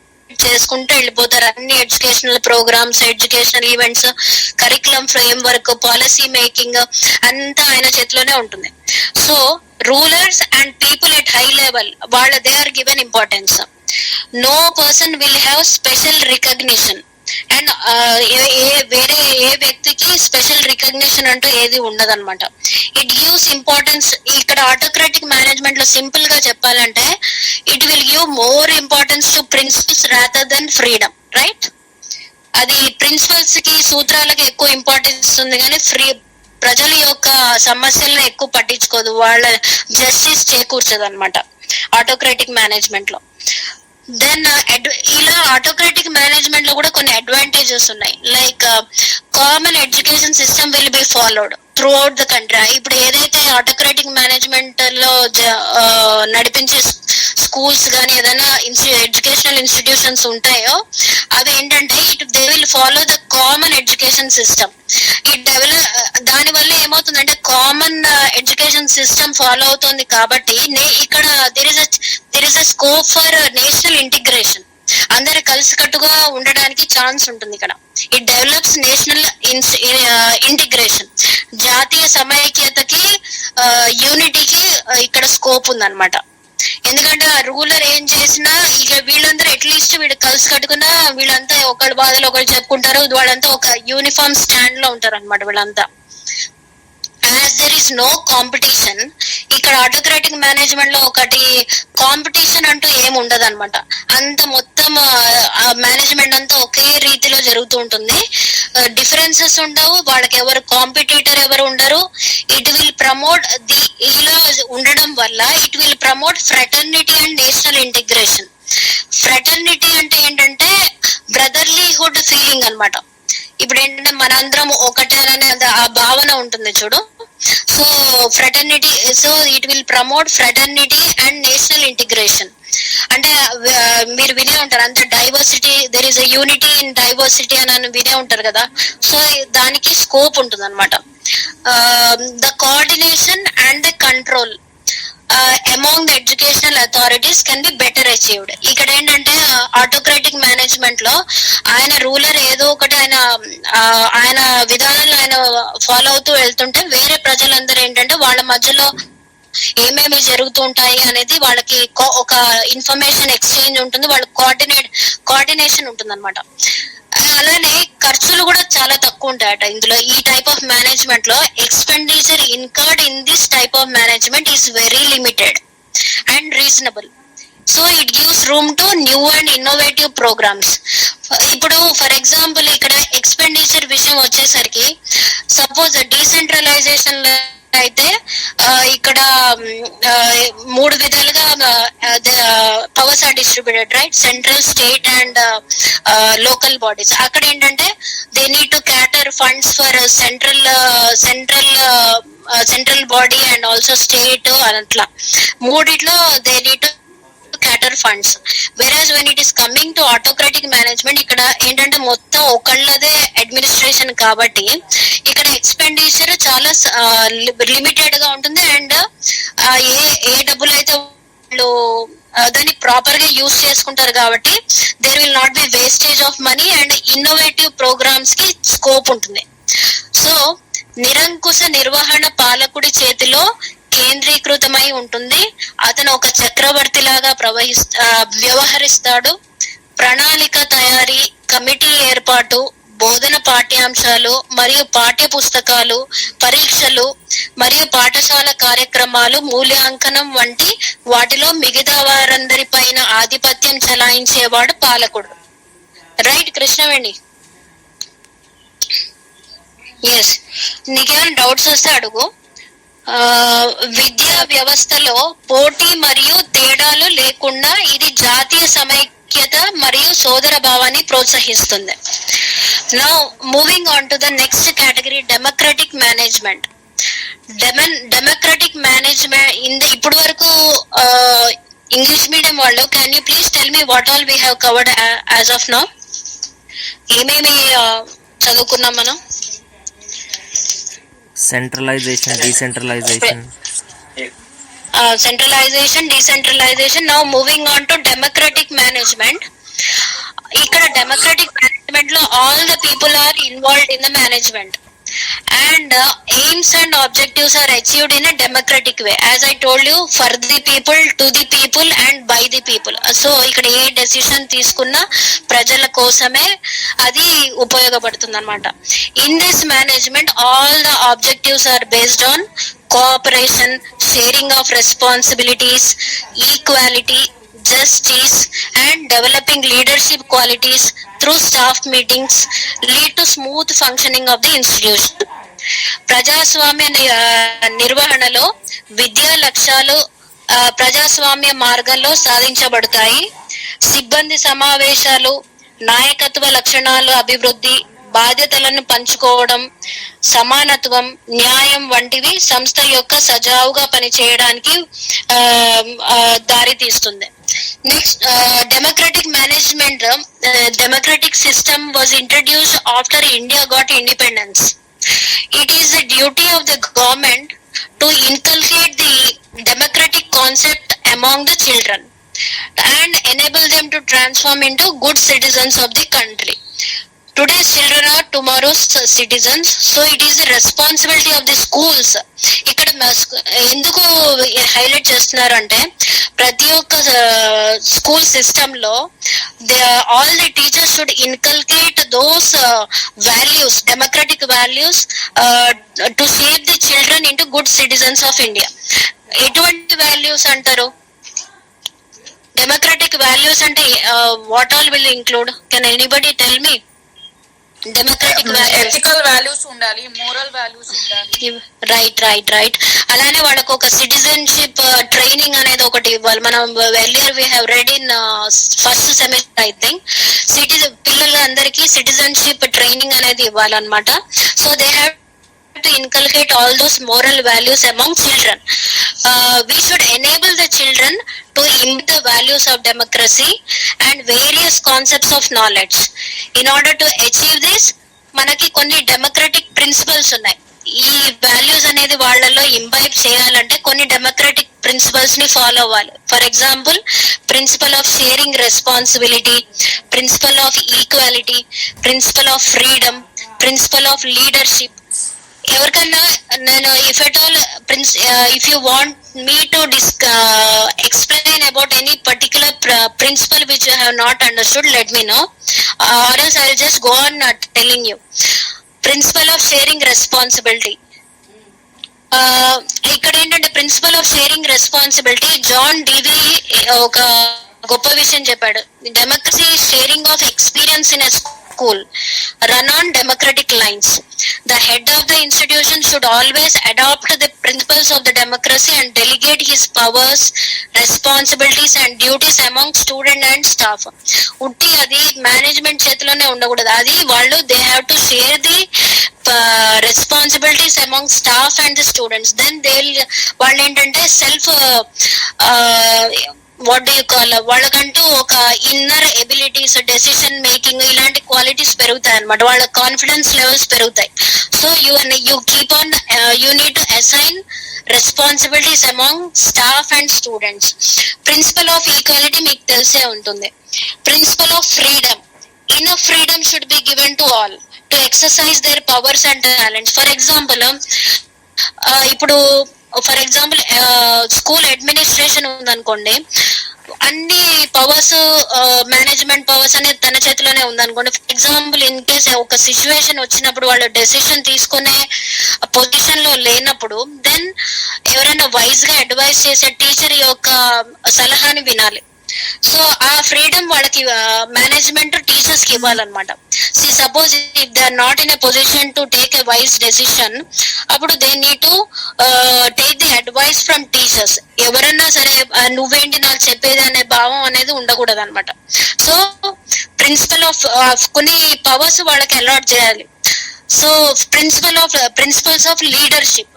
చేసుకుంటూ వెళ్ళిపోతారు. అన్ని educational programmes, educational events, curriculum framework, policy making అంతా ఆయన చేతిలోనే ఉంటుంది. So rulers and people at high level వాళ్ళ they are given importance. No person will have special recognition and వేరే ఏ వ్యక్తికి స్పెషల్ రికగ్నిషన్ అంటూ ఏది ఉండదన్నమాట. It gives importance. ఇక్కడ ఆటోక్రాటిక్ మేనేజ్మెంట్ లో సింపుల్ గా చెప్పాలంటే it will give more importance to principles rather than freedom, right? అది ప్రిన్సిపల్స్ కి, సూత్రాలకి ఎక్కువ ఇంపార్టెన్స్ ఇస్తుంది, కానీ ప్రజల యొక్క సమస్యలను ఎక్కువ పట్టించుకోదు, వాళ్ళ జస్టిస్ చేకూర్చదు అనమాట ఆటోక్రాటిక్ మేనేజ్మెంట్ లో. దెన్ ఇలా ఆటోక్రాటిక్ మేనేజ్మెంట్ లో కూడా కొన్ని అడ్వాంటేజెస్ ఉన్నాయి. Like common education system will be followed through out the country. ఇప్పుడు ఏదైతే ఆటోక్రాటిక్ మేనేజ్మెంట్ లో నడిపించే స్కూల్స్ కానీ ఏదైనా ఎడ్యుకేషనల్ ఇన్స్టిట్యూషన్స్ ఉంటాయో అవి ఏంటంటే they will follow the common education system. దాని వల్ల ఏమవుతుందంటే కామన్ ఎడ్యుకేషన్ సిస్టమ్ ఫాలో అవుతుంది కాబట్టి ఇక్కడ there is a scope for national integration. అందరు కలిసికట్టుగా ఉండడానికి ఛాన్స్ ఉంటుంది ఇక్కడ. It develops national integration. జాతీయ సమైక్యతకి, యూనిటీకి ఇక్కడ స్కోప్ ఉందన్నమాట. ఎందుకంటే ఆ రూలర్ ఏం చేసినా ఇక వీళ్ళందరూ అట్లీస్ట్ వీళ్ళు కలిసి కట్టుకున్నా వీళ్ళంతా ఒకళ్ళ బాధలు ఒకళ్ళు చెప్పుకుంటారు, వాళ్ళంతా ఒక యూనిఫామ్ స్టాండ్ లో ఉంటారు అనమాట వీళ్ళంతా. As there is no competition, ఇక్కడ ఆటోక్రాటిక్ మేనేజ్మెంట్ లో ఒకటి కాంపిటీషన్ అంటూ ఏమి ఉండదు అనమాట. అంత మొత్తం మేనేజ్మెంట్ అంతా ఒకే రీతిలో జరుగుతూ ఉంటుంది. డిఫరెన్సెస్ ఉండవు, వాళ్ళకి ఎవరు కాంపిటీటర్ ఎవరు ఉండరు. ఇట్ విల్ ప్రమోట్ ఇలా ఉండడం వల్ల it will promote fraternity and national integration. Fraternity అంటే ఏంటంటే బ్రదర్లీహుడ్ ఫీలింగ్ అనమాట. ఇప్పుడు ఏంటంటే మనందరం ఒకటే అనే ఆ భావన ఉంటుంది చూడు. So fraternity, so it will promote fraternity and national integration. అంటే మీరు వినే ఉంటారు అంతే, diversity there is a unity in diversity అని వినే ఉంటారు కదా. సో దానికి స్కోప్ ఉంటుంది అనమాట. The coordination and the control among the educational authorities can be better achieved. ఇక్కడ ఏంటంటే ఆటోక్రాటిక్ మేనేజ్మెంట్ లో ఆయన రూలర్ ఏదో ఒకటి ఆయన విధానాలు ఆయన ఫాలో అవుతూ వెళ్తుంటే వేరే ప్రజలందరూ ఏంటంటే వాళ్ళ మధ్యలో ఏమేమి జరుగుతూ ఉంటాయి అనేది వాళ్ళకి ఒక ఇన్ఫర్మేషన్ ఎక్స్చేంజ్ ఉంటుంది, వాళ్ళకి కోఆర్డినేషన్ ఉంటుంది అనమాట. అలానే ఖర్చులు కూడా చాలా తక్కువ ఉంటాయట ఇందులో. ఈ టైప్ ఆఫ్ మేనేజ్మెంట్ లో expenditure incurred in this type of management is very limited and reasonable. So it gives room to new and innovative programmes. ఇప్పుడు ఫర్ ఎగ్జాంపుల్ ఇక్కడ ఎక్స్పెండిచర్ విషయం వచ్చేసరికి సపోజ్ డీసెంట్రలైజేషన్ అయితే ఇక్కడ 3 విధాలుగా powers are distributed, right? Central, state and local bodies. అక్కడ ఏంటంటే they need to cater funds for central body and also state అట్లా మూడిట్లో they need to cater funds. Whereas when it is coming to autocratic management, ఇక్కడ ఏంటంటే మొత్తం ఒకళ్ళదే administration కాబట్టి ఇక్కడ expenditure చాలా లిమిటెడ్ గా ఉంటుంది. అండ్ ఏ డబ్బులు అయితే వాళ్ళు దాన్ని ప్రాపర్ గా యూజ్ చేసుకుంటారు కాబట్టి there will not be wastage of money and innovative programmes కి స్కోప్ ఉంటుంది. సో నిరంకుశ నిర్వహణ పాలకుడి చేతిలో కేంద్రీకృతమై ఉంటుంది. అతను ఒక చక్రవర్తి లాగా వ్యవహరిస్తాడు. ప్రణాళిక తయారీ, కమిటీ ఏర్పాటు, బోధన పాఠ్యాంశాలు మరియు పాఠ్య పుస్తకాలు, పరీక్షలు మరియు పాఠశాల కార్యక్రమాలు, మూల్యాంకనం వంటి వాటిలో మిగతా వారందరి పైన ఆధిపత్యం చెలాయించేవాడు పాలకుడు. రైట్ కృష్ణవేణి? ఎస్. నీకేమైనా డౌట్స్ వస్తే అడుగు. విద్యా వ్యవస్థలో పోటీ మరియు తేడాలు లేకుండా ఇది జాతీయ సమైక్యత మరియు సోదర భావాన్ని ప్రోత్సహిస్తుంది. Now moving on to the next category, democratic management. Democratic management ఇప్పటి వరకు ఇంగ్లీష్ మీడియం వాళ్ళు, can you please tell me what all we have covered as of now? ఏమేమి చదువుకున్నాం మనం? Centralization, decentralization. Decentralization. Now moving on to democratic management. ఇక్కడ democratic management లో all the people are involved in the management and aims and objectives are achieved in a democratic way, as I told you, for the people, to the people and by the people. So ఇక్కడ ఏ decision తీసుకున్నా ప్రజల కోసమే అది ఉపయోగపడుతుంది అనమాట. In this management all the objectives are based on cooperation, sharing of responsibilities, equality, justice and developing leadership qualities through staff meetings lead to smooth functioning of the institution. ప్రజాస్వామ్య నిర్వహణలో విద్యా లక్ష్యాలు ప్రజాస్వామ్య మార్గంలో సాధించబడతాయి. సిబ్బంది సమావేశాలు, నాయకత్వ లక్షణాలు అభివృద్ధి, బాధ్యతలను పంచుకోవడం, సమానత్వం, న్యాయం వంటివి సంస్థ యొక్క సజావుగా పనిచేయడానికి దారి తీస్తుంది. Next, democratic management, democratic system was introduced after India got independence. It is the duty of the government to inculcate the democratic concept among the children and enable them to transform into good citizens of the country. Today's children are tomorrow's citizens, so it is the responsibility of the schools. ఇక్కడ ఎందుకు highlight చేస్తున్నారు అంటే ప్రతి ఒక్క school system లో all the teachers should inculcate those values, democratic values to shape the children into good citizens of India. ఎటువంటి values అంటారు? Democratic values అంటే what all will include? Can anybody tell me? Democratic ethical values ఉండాలి, moral values ఉండాలి. Right. అలానే వాళ్ళకు ఒక citizenship training అనేది ఒకటి ఇవ్వాలి. మనం earlier we have read in first semester I think. పిల్లలందరికీ సిటిజన్షిప్ ట్రైనింగ్ అనేది ఇవ్వాలన్నమాట. So they have to inculcate all those moral values among children. we should enable the children to imbue the values of democracy and various concepts of knowledge. In order to achieve this, మనకి కొన్ని democratic principles ఉన్నాయి. ఈ values అనేది వాళ్ళలో imbibe చేయాలంటే కొన్ని democratic principles ని follow అవ్వాలి. For example, principle of sharing responsibility, principle of equality, principle of freedom, principle of leadership. ఎవరికైనా నేను if you want me to explain about any particular principle which you have not understood, let me know, or else I will just go on telling you. Principle of sharing responsibility. ఇక్కడ ఏంటంటే principle of sharing responsibility, John Dewey ఒక గొప్ప విషయం చెప్పాడు. Democracy sharing of experience in a school run on democratic lines. The head of the institution should always adopt the principles of the democracy and delegate his powers, responsibilities and duties among student and staff. ఉట్టి అది management చేతిలోనే ఉండకూడదు. అది వాళ్ళు they have to share the responsibilities among staff and the students. Then they వాళ్ళు ఏంటంటే self వాళ్ళకంటూ ఒక ఇన్నర్ ఎబిలిటీస్, డెసిషన్ మేకింగ్, ఇలాంటి క్వాలిటీస్ పెరుగుతాయి అనమాట. వాళ్ళ కాన్ఫిడెన్స్ లెవెల్స్ పెరుగుతాయి. So you keep on you need to assign responsibilities among staff and students. Principle of equality మీకు తెలిసే ఉంటుంది. Principle of freedom, enough freedom should be given to all to exercise their powers and talents. For example, ఇప్పుడు school administration ఉందనుకోండి, అన్ని powers, management powers అనేది తన చేతిలోనే ఉందనుకోండి. ఫర్ ఎగ్జాంపుల్, ఇన్ కేస్ ఒక సిచ్యువేషన్ వచ్చినప్పుడు వాళ్ళు డెసిషన్ తీసుకునే పొజిషన్ లో లేనప్పుడు, దెన్ ఎవరైనా వైజ్ గా అడ్వైస్ చేసే టీచర్ యొక్క సలహాని వినాలి. సో ఆ ఫ్రీడమ్ వాళ్ళకి మేనేజ్మెంట్ టీచర్స్ కి ఇవ్వాలన్నమాట. See suppose if they are not in a position to take a wise decision, అప్పుడు they need to take the advice from teachers. ఎవరన్నా సరే నువ్వేంటి నాకు చెప్పేది అనే భావం అనేది ఉండకూడదు అనమాట. సో ప్రిన్సిపల్ ఆఫ్ కొన్ని పవర్స్ వాళ్ళకి అలాట్ చేయాలి. So principles of leadership.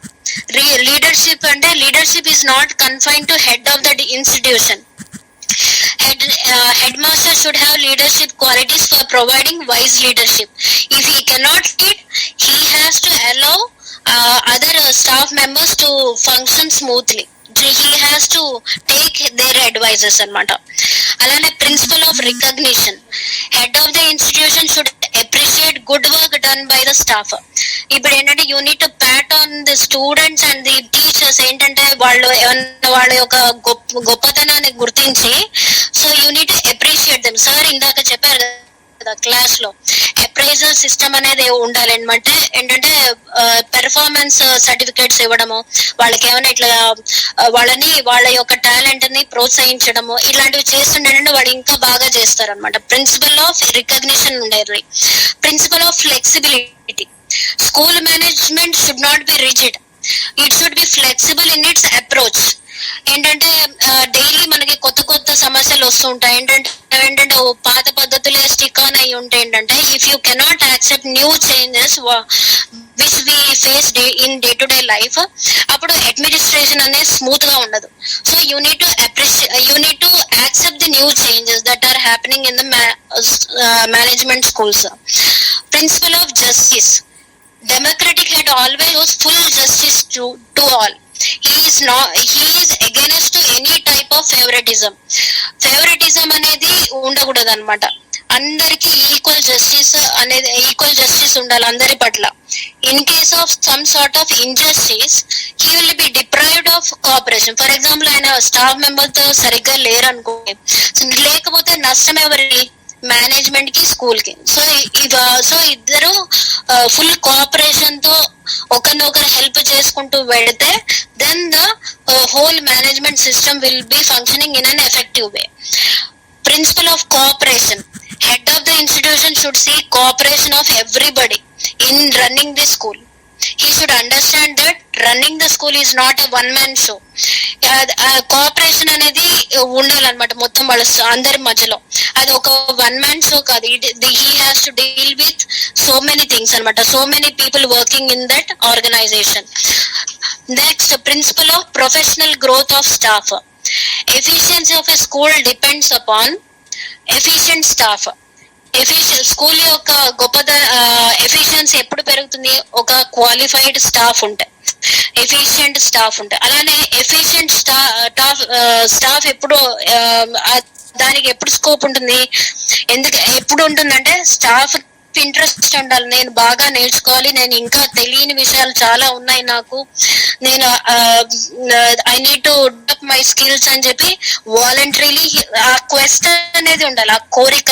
Leadership అంటే leadership is not confined to head of the institution. Headmaster should have leadership qualities for providing wise leadership. If he cannot lead, he has to allow other staff members to function smoothly. He has to take their advices అన్నమాట. అలానే principle of recognition. Head of the institution should appreciate good work done by the staff. ఇప్పుడు ఏంటంటే you need to pat on the students and the teachers. ఏంటంటే వాళ్ళ యొక్క గొప్పతనాన్ని గుర్తించి, so you need to appreciate them. Sir ఇందాక చెప్పారు కదా క్లాస్ లో, అప్రైజల్ సిస్టమ్ అనేది ఉండాలి అనమాట. ఏంటంటే పెర్ఫార్మెన్స్ సర్టిఫికేట్స్ ఇవ్వడము, వాళ్ళకి ఏమైనా ఇట్లా వాళ్ళ యొక్క టాలెంట్ ని ప్రోత్సహించడము, ఇలాంటివి చేస్తుంటే వాళ్ళు ఇంకా బాగా చేస్తారు అనమాట. ప్రిన్సిపల్ ఆఫ్ రికగ్నిషన్ ఉండేది. Principle of flexibility. School management should not be rigid, it should be flexible in its approach. ఏంటంటే డైలీ మనకి కొత్త కొత్త సమస్యలు వస్తుంటాయి. ఏంటంటే పాత పద్ధతులే స్టిక్ ఆన్ అయ్యి ఉంటే ఏంటంటే, if you cannot accept new changes which we face in day to day life, అప్పుడు అడ్మినిస్ట్రేషన్ అనేది స్మూత్ గా ఉండదు. So you need to accept the new changes that are happening in the management schools. Principle of justice. Democratic head always owes full justice to all. He is against to any type of favoritism. Favoritism అనేది ఉండకూడదు అనమాట. అందరికి equal justice ఉండాలి అందరి పట్ల. In case of some sort of injustice, he will be deprived of cooperation. For example, ఆయన staff member తో సరిగ్గా లేరనుకోండి, లేకపోతే నష్టం ఎవరికి? మేనేజ్మెంట్ కి, స్కూల్ కి. సో ఇద్దరు ఫుల్ కోఆపరేషన్ తో ఒకరినొకరు హెల్ప్ చేసుకుంటూ వెళితే, then the whole management system will be functioning in an effective way. Principle of cooperation. Head of the institution should see cooperation of everybody in running the school. He should understand that running the school is not a one man show. Cooperation అనేది ఉండాలన్నమాట మొత్తం వాళ్ళ అందరి మధ్యలో. అది ఒక one man show కాదు. He has to deal with so many things అనమాట, so many people working in that organisation. Next, principle of professional growth of staff. Efficiency of a school depends upon efficient staff. School యొక్క efficiency ఎప్పుడు పెరుగుతుంది? ఒక qualified staff ఉంటే, efficient staff ఉంటే. అలానే efficient staff ఎప్పుడు దానికి ఎప్పుడు స్కోప్ ఉంటుంది? ఎప్పుడు ఉంటుందంటే స్టాఫ్ ఇంట్రెస్ట్ ఉండాలి. నేను బాగా నేర్చుకోవాలి, నేను ఇంకా తెలియని విషయాలు చాలా ఉన్నాయి నాకు, నేను I need to develop my skills అని చెప్పి వాలంటరీలీ ఆ క్వెస్ట్ అనేది ఉండాలి, ఆ కోరిక,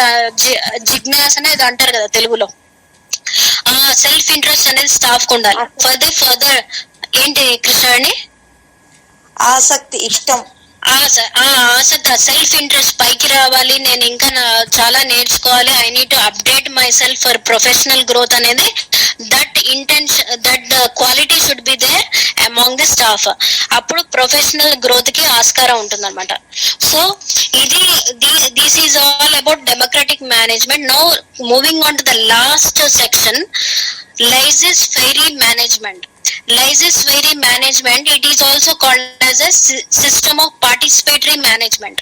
జిజ్ఞాస అనేది అంటారు కదా తెలుగులో, ఆ సెల్ఫ్ ఇంట్రెస్ట్ అనేది స్టాఫ్ కు ఉండాలి. ఫర్దర్ ఏంటి కృష్ణాని? ఆసక్తి, ఇష్టం, ఆసక్తి, సెల్ఫ్ ఇంట్రెస్ట్, పైకి రావాలి, నేను ఇంకా చాలా నేర్చుకోవాలి, I need to update myself for professional growth అనేది, that intention, that quality should be there among the staff. అప్పుడు ప్రొఫెషనల్ గ్రోత్ కి ఆస్కారం ఉంటుంది అనమాట. So this is all about democratic management. Now moving on to the last section, laissez-faire management. Laissez-faire management, it is also called as a system of participatory management.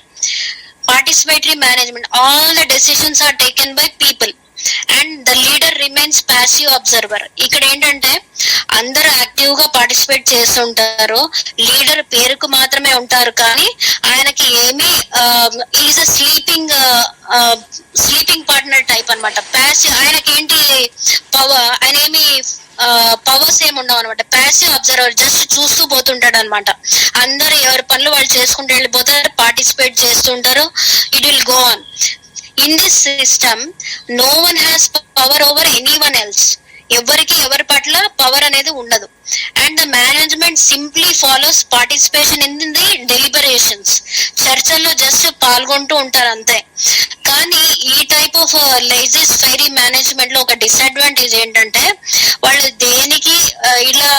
Participatory management, all the decisions are taken by people and the leader remains passive observer. ఇక్కడ ఏంటంటే అందరూ active గా participate చేస్తుంటారు, leader పేరుకు మాత్రమే ఉంటారు, కానీ ఆయనకి ఏమి is a sleeping partner type అనమాట. ప్యాసివ్, ఆయనకి ఏంటి పవర్, ఆయన ఏమి పవర్స్ ఏమి ఉండవు అనమాట. ప్యాసివ్ అబ్జర్వర్, జస్ట్ చూస్తూ పోతుంటాడు అనమాట. అందరు ఎవరి పనులు వాళ్ళు చేసుకుంటూ వెళ్ళిపోతారు, పార్టిసిపేట్ చేస్తుంటారు. It will go on. In this system no one has power over any one else. ఎవరికి ఎవరి పట్ల పవర్ అనేది ఉండదు. And the management simply follows participation in the deliberations. చర్చల్లో జస్ట్ పాల్గొంటూ ఉంటారు అంతే. కానీ ఈ type of laissez faire management లో ఒక డిసడ్వాంటేజ్ ఏంటంటే, వాళ్ళు దేనికి ఇలా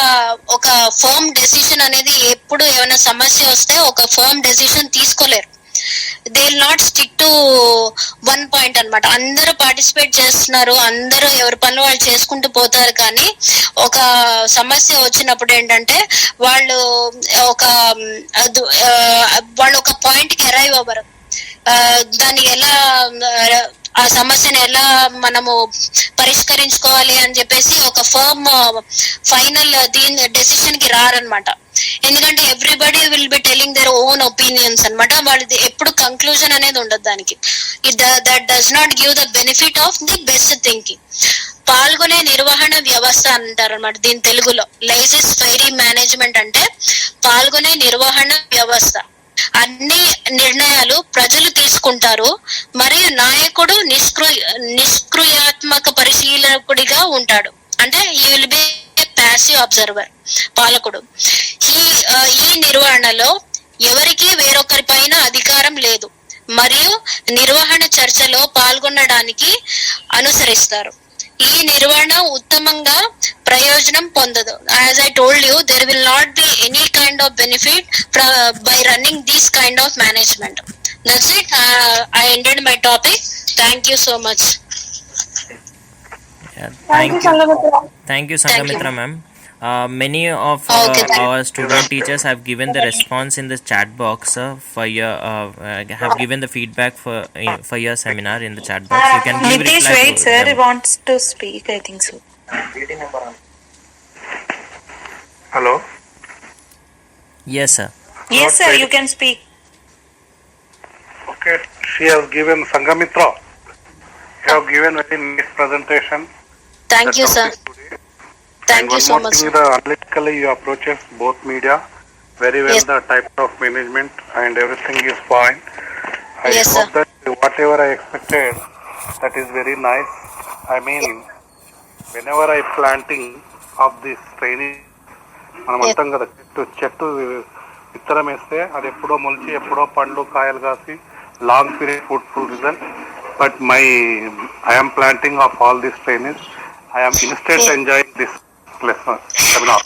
ఒక ఫర్మ్ డెసిషన్ అనేది, ఎప్పుడు ఏమైనా సమస్య వస్తే ఒక ఫర్మ్ డెసిషన్ తీసుకోలేరు. They will not stick to one point అనమాట. అందరూ పార్టిసిపేట్ చేస్తున్నారు, అందరూ ఎవరి పనులు వాళ్ళు చేసుకుంటూ పోతారు, కానీ ఒక సమస్య వచ్చినప్పుడు ఏంటంటే వాళ్ళు ఒక పాయింట్ కి అరైవ్ అవ్వరు. దాన్ని ఎలా, ఆ సమస్యను ఎలా మనము పరిష్కరించుకోవాలి అని చెప్పేసి ఒక ఫర్మ్ ఫైనల్ దీని డెసిషన్ కి రారనమాట. ఎందుకంటే everybody will be telling their own opinions అనమాట. వాళ్ళది ఎప్పుడు కంక్లూజన్ అనేది ఉండదు దానికి. That does not give the benefit of the best thinking. పాల్గొనే నిర్వహణ వ్యవస్థ అంటారు అనమాట దీని తెలుగులో. లైసెన్స్ ఫైరీ మేనేజ్మెంట్ అంటే పాల్గొనే నిర్వహణ వ్యవస్థ. అన్ని నిర్ణయాలు ప్రజలు తీసుకుంటారు, మరియు నాయకుడు నిష్క్రియాత్మక పరిశీలకుడిగా ఉంటాడు. అంటే ఈ విల్ బి ప్యాసివ్ అబ్జర్వర్, పాలకుడు. ఈ నిర్వహణలో ఎవరికి వేరొకరి పైన అధికారం లేదు, మరియు నిర్వహణ చర్చలో పాల్గొనడానికి అనుసరిస్తారు. ఈ నిర్వహణ ఉత్తమంగా ప్రయోజనం పొందదు. As I told you, there will not be any kind of benefit by running this kind of management. That's it. I ended my topic. Thank you so much. Thank you, Sangamitra ma'am. Many of our student teachers have given the response in the chat box for your have given the feedback for your seminar in the chat box. You can give Nitish, reply wait, to sir, them. he wants to speak, I think so. Hello. Yes sir. Yes, sir, you can speak. Okay, she has given, Sangamitra, you have given very nice presentation. Thank you, sir. Thank you so much. Analytically, you approaches both media very well. Yes. The type of management and everything is fine. I Yes, hope sir. that whatever I expected, that is very nice. I mean, whenever I planting of this training, మనం అంటాం కదా, చెట్టు విత్తనం వేస్తే అది ఎప్పుడో మొలిచి ఎప్పుడో పండ్లు కాయలు కాసి long period fruitful result. But I'm planting of all this training. I'm instant enjoying this seminar.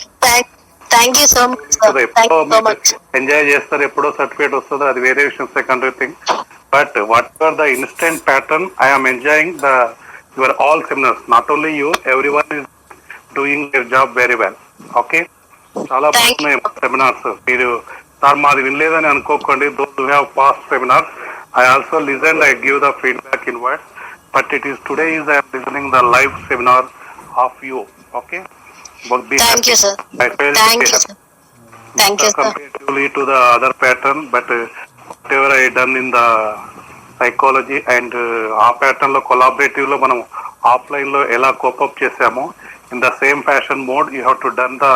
Thank you so much, sir. Thank you so much. Enjoy చేస్తారు, ఎప్పుడో సర్టిఫికేట్ వస్తుందో అది వేరే విషయం, secondary thing. But what ever the instant pattern, I'm enjoying the your all seminars. Not only you, every one is doing your job very well. Okay, చాలా బాగున్నాయి seminars. మీరు sir మాది వినలేదని అనుకోకండి. Those who have past seminars I also listen, I give the feedback in words, but it is today is I am listening the live seminar of you. Okay, but be Thank you, sir. I felt Thank you, sir. Thank you, sir. comparatively to the other pattern, but whatever I done in the psychology and ఆ pattern లో collaborative లో మనం offline లో ఎలా cope up చేసామో in the same fashion mode you have to done the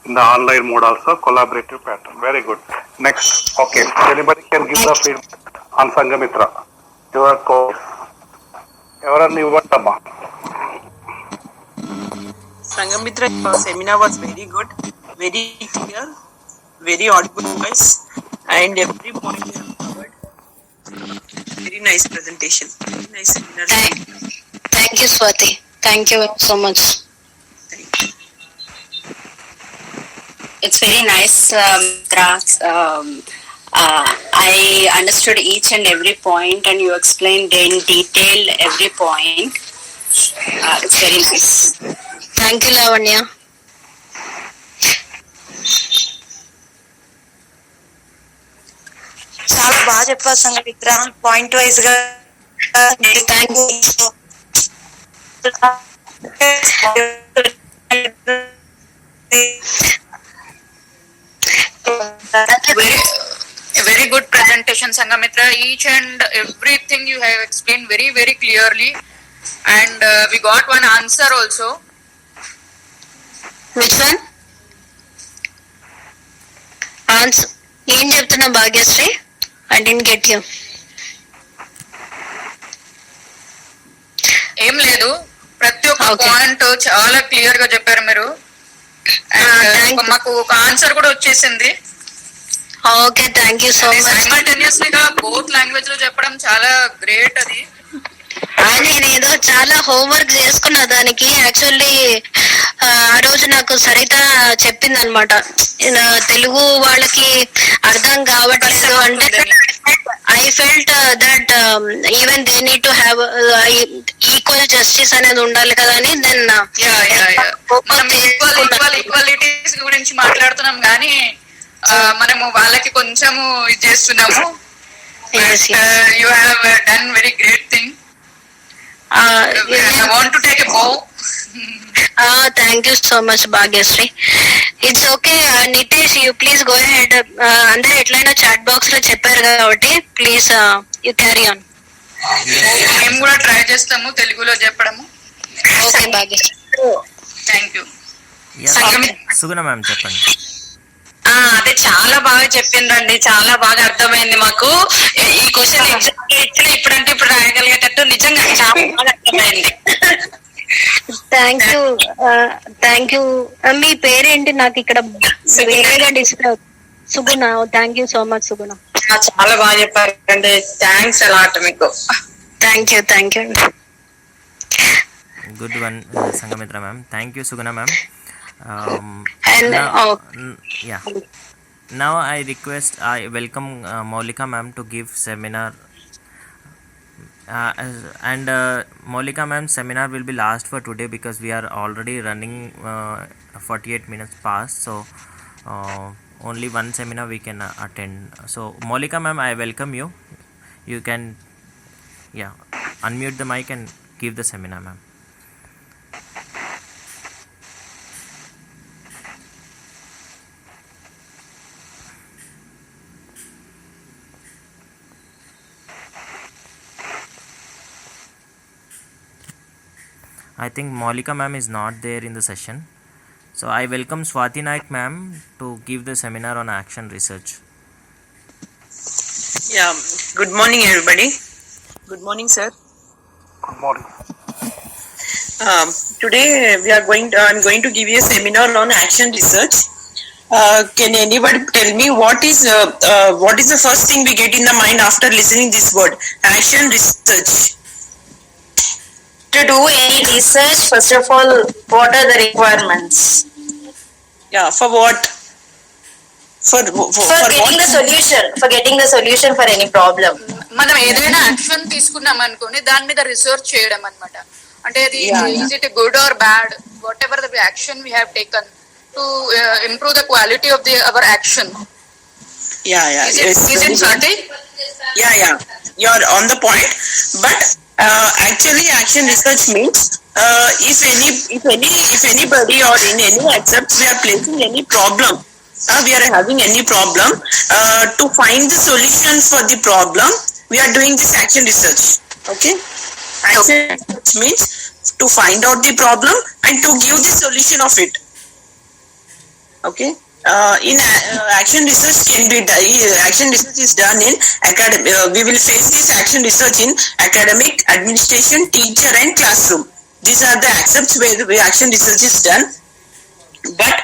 in the online mode also collaborative pattern. Very good. Next, okay, anybody can give the feedback on Sanghamitra. Your course ఎవరన్నా ఇవ్వండమ్మా. Sangamitra seminar was very good, very clear, very audible voice, and every point you have covered. Very nice presentation, very nice seminar. Thank you, Swati. Thank you so much. It's very nice, Mitra. I understood each and every point, and you explained in detail every point. It's very nice. Thank you, Lavanya. చాలా బాగా చెప్పారు Sanghamitra, point wise గా. Thank you. Very good presentation, Sangamitra. Each and everything you have explained very, very clearly, and we got one answer also. Which one? Answer. ఏం చెప్తున్నా Bhagyashree? I didn't get you. ఏం లేదు, ప్రతి ఒక్క Okay. పాయింట్ చాలా clear గా చెప్పారు మీరు. thank you. మాకు ఒక ఆన్సర్ కూడా వచ్చేసింది. Okay, thank you so much. Simultaneously గా బోత్ లాంగ్వేజ్ లో చెప్పడం చాలా గ్రేట్ అది. నేను ఏదో చాలా హోంవర్క్ చేసుకున్నా దానికి. యాక్చువల్లీ ఆ రోజు నాకు సరిత చెప్పింది అనమాట, తెలుగు వాళ్ళకి అర్థం కావట్లేదు అంటే I felt that even they need to have equal justice అనేది ఉండాలి కదా అని. దెన్ మనం ఈక్వాలిటీస్ గురించి మాట్లాడుతున్నాం కానీ మనము వాళ్ళకి కొంచెము ఇది చేస్తున్నాము. You have done very great thing. I want to take a bow. Thank you so much Bhagyashree. It's okay Nitesh, you please go head. అందరు ఎట్లయినా చాట్ బాక్స్ లో చెప్పారు కాబట్టి ప్లీజ్ యూ క్యారీ ఆన్. మేము కూడా ట్రై చేస్తాము తెలుగులో చెప్పడము. Okay Bhagyashree. Thank you. Suguna ma'am చెప్పండి. అదే చాలా బాగా చెప్పిందండి, చాలా బాగా అర్థమైంది మాకు. ఈ క్వశ్చన్ ఎగ్జామ్ ఇప్పుడంటే ఇప్పుడు రాయగలిగేటట్టు నిజంగా చాలా బాగా అర్థమైంది. Thank you. Thank you. మీ పేరేంటి? నాకు ఇక్కడ వేరేగా display. Suguna. Thank you so much Suguna. చాలా బాగా చెప్పారండి. థ్యాంక్స్ అలాట్ మీకు. Thank you. Thank you. Good one Sanghamitra ma'am. Thank you Suguna ma'am. Now I welcome Maulika ma'am to give seminar, and Maulika ma'am's seminar will be last for today because we are already running 48 minutes past, so only one seminar we can attend. So Maulika ma'am, I welcome you. You can unmute the mic and give the seminar, ma'am. I think Maulika ma'am is not there in the session. So I welcome Swati Naik ma'am to give the seminar on action research. Yeah, good morning everybody. Good morning sir. Good morning. Today I'm going to give you a seminar on action research. Can anybody tell me what is the first thing we get in the mind after listening this word, action research? To do any research, first of all, what are the requirements? Yeah, for what? For getting the solution. For getting the solution for any problem. మనం ఏదైనా action తీసుకున్నాం అనుకోండి, దాని మీద research చేయడం అన్నమాట. అంటే అది is it good or bad, what ever the action we have taken, to improve the quality of our action. Yeah. Is it Swati? Yeah. You're on the point. But actually, action research means if anybody or in any accepts we are placing any problem, we are having any problem, to find the solution for the problem, we are doing this action research. Okay. Action research means to find out the problem and to give the solution of it. Okay. In action research action research is done in academic. We will face this action research in academic, administration, teacher, and classroom. These are the accepts where the action research is done. But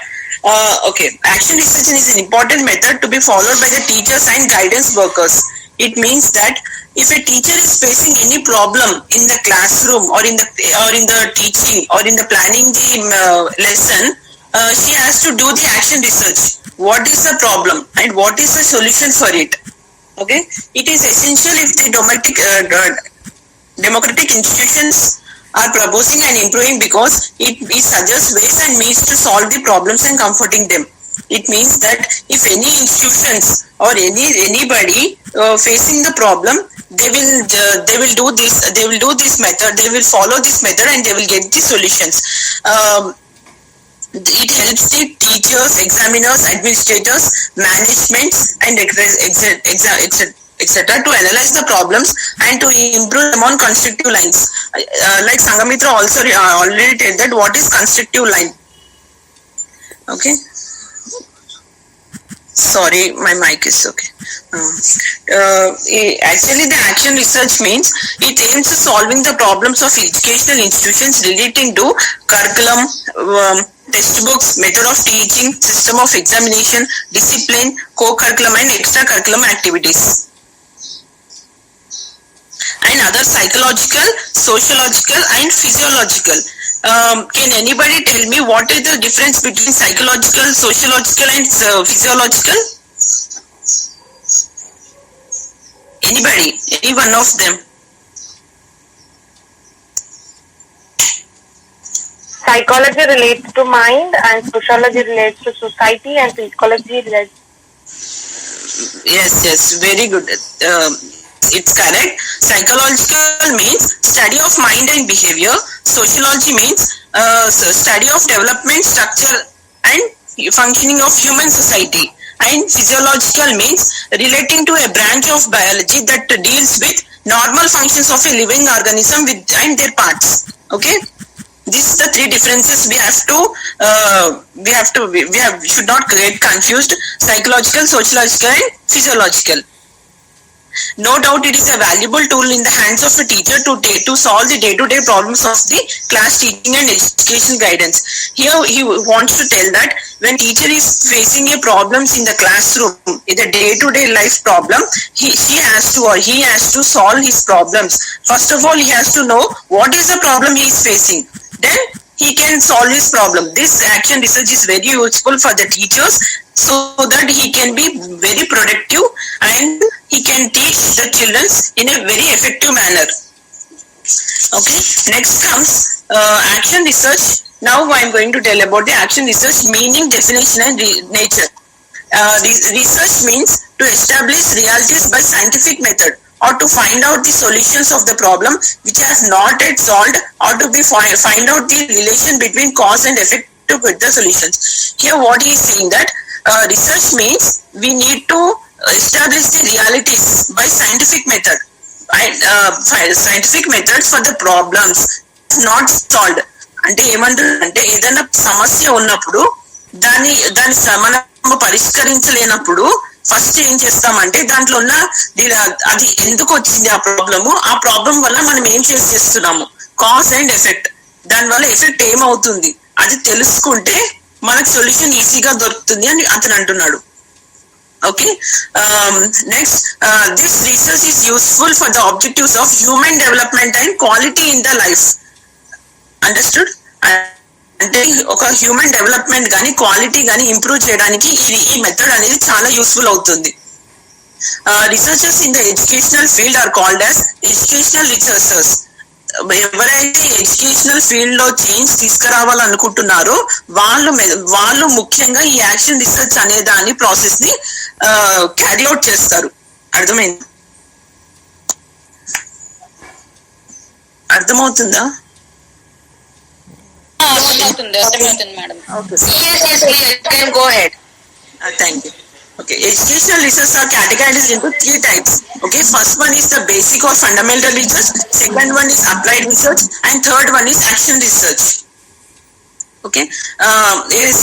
action research is an important method to be followed by the teachers and guidance workers. It means that if a teacher is facing any problem in the classroom or in the teaching or in the planning the lesson, she has to do the action research. What is the problem and what is the solution for it? Okay, it is essential if the democratic institutions are proposing and improving because it suggests ways and means to solve the problems and comforting them. It means that if any institutions or anybody facing the problem, they will do this method, they will follow this method, and they will get the solutions. It helps the teachers, examiners, administrators, management, and etc. to analyze the problems and to improve them on constructive lines. Like Sangamitra also already said that what is constructive line. Okay. Sorry, my mic is okay. Actually, the action research means it aims at solving the problems of educational institutions relating to curriculum, textbooks, method of teaching, system of examination, discipline, co-curriculum and extracurriculum activities. And other psychological, sociological and physiological. Can anybody tell me what is the difference between psychological, sociological and physiological? Anybody? Any one of them? Psychology relates to mind and sociology relates to society and psychology relates. Yes, very good. It's correct. Psychological means study of mind and behavior. Sociology means study of development, structure and functioning of human society. And physiological means relating to a branch of biology that deals with normal functions of a living organism and their parts. Okay. These are the three differences we should not get confused: psychological, sociological, and physiological. No doubt it is a valuable tool in the hands of a teacher to solve the day-to-day problems of the class teaching and education guidance. Here he wants to tell that when teacher is facing a problems in the classroom, in the day-to-day life problem, he has to solve his problems. First of all, he has to know what is the problem he is facing. Then he can solve his problem. This action research is very useful for the teachers so that he can be very productive and he can teach the children in a very effective manner. Okay, next comes action research. Now I am going to tell about the action research meaning, definition and nature. Research means to establish realities by scientific method or to find out the solutions of the problem which has not yet solved, or to find out the relation between cause and effect to get the solutions. Here what he is saying that research means we need to establish the realities by scientific method. Scientific methods for the problems not solved. అంటే ఏమంటారంటే ఏదైనా సమస్య ఉన్నప్పుడు దాన్ని మనం పరిష్కరించలేనప్పుడు first ఏం చేస్తామంటే దాంట్లో ఉన్న అది ఎందుకు వచ్చింది ఆ ప్రాబ్లం వల్ల మనం ఏం చేస్తున్నాము, కాజ్ అండ్ ఎఫెక్ట్, దాని వల్ల ఎఫెక్ట్ ఏమవుతుంది అది తెలుసుకుంటే మనకు సొల్యూషన్ ఈజీగా దొరుకుతుంది అని అతను అంటున్నాడు. Okay. Next, this research is useful for the objectives of human development and quality in the life. Understood? అంటే ఒక హ్యూమన్ డెవలప్మెంట్ కానీ క్వాలిటీ కానీ ఇంప్రూవ్ చేయడానికి ఈ మెథడ్ అనేది చాలా యూస్ఫుల్ అవుతుంది. Researchers in the educational field are called as educational researchers. ఎవరైతే ఎడ్యుకేషనల్ ఫీల్డ్ లో చేంజ్ తీసుకురావాలనుకుంటున్నారో వాళ్ళు ముఖ్యంగా ఈ యాక్షన్ రీసెర్చ్ అనే దాని ప్రాసెస్ ని క్యారీ అవుట్ చేస్తారు. అర్థమైంది? అర్థమవుతుందా? అర్థమవుతుంది madam. Go ahead. Thank you. Okay, educational research are categorized into 3 types. Okay, first one is the basic or fundamental research, second one is applied research, and third one is action research. Okay,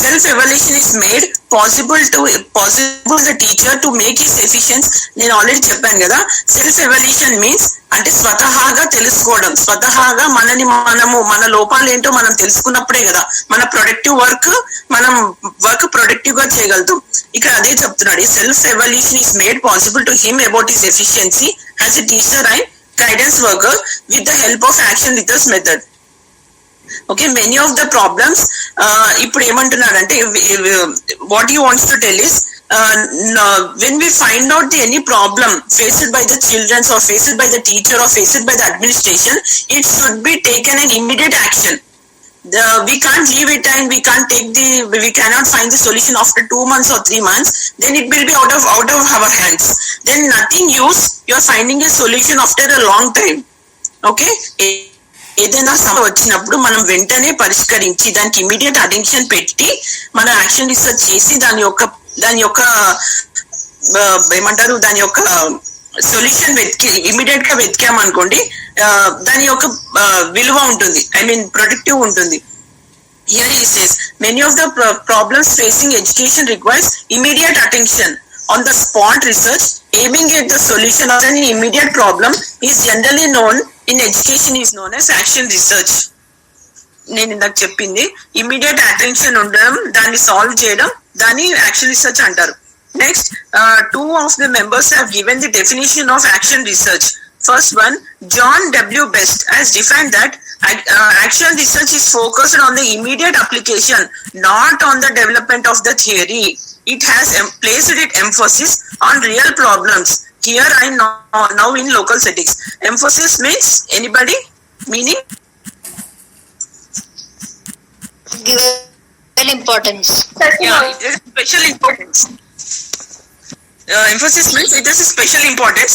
self-evaluation is made possible the teacher to make his efficiency. నేను already చెప్పాను కదా, self evaluation means అంటే స్వతహాగా తెలుసుకోవడం, స్వతహాగా మన లోపాలు ఏంటో మనం తెలుసుకున్నప్పుడే కదా మన వర్క్ ప్రొడక్టివ్ గా చేయగలుగుతాం. ఇక్కడ అదే చెప్తున్నాడు, self evaluation is made possible to him about his efficiency as a teacher and guidance worker with the help of action research method. Okay, many of the problems ఇప్పుడు ఏమంటున్నాడంటే what you wants to tell is when we find out any problem faced by the children or faced by the teacher or faced by the administration, it should be taken an immediate action. We can't leave it and we cannot find the solution after 2 months or 3 months. Then it will be out of our hands. Then nothing use you're finding a solution after a long time. Okay, ఏదైనా సమస్య వచ్చినప్పుడు మనం వెంటనే పరిష్కరించి దానికి immediate attention పెట్టి మన action research చేసి దాని యొక్క ఏమంటారు దాని యొక్క సొల్యూషన్ ఇమీడియట్ గా వెతికామనుకోండి, దాని యొక్క విలువ ఉంటుంది, ఐ మీన్ ప్రొడక్టివ్ ఉంటుంది. Here he says many of the problems facing education requires immediate attention. On the spot research aiming at the solution of an immediate problem is generally known in education is known as action research. నేను ఇందాక చెప్పింది immediate attention ఉండడం, దాన్ని solve చేయడం, దాన్ని action research అంటారు. Next, 2 of the members have given the definition of action research. First one, John W. Best has defined that action research is focused on the immediate application, not on the development of the theory. It has placed its emphasis on real problems here and now in local settings. Emphasis means anybody? Meaning? Give importance. Yeah, it is special importance. Emphasis means it is a special importance.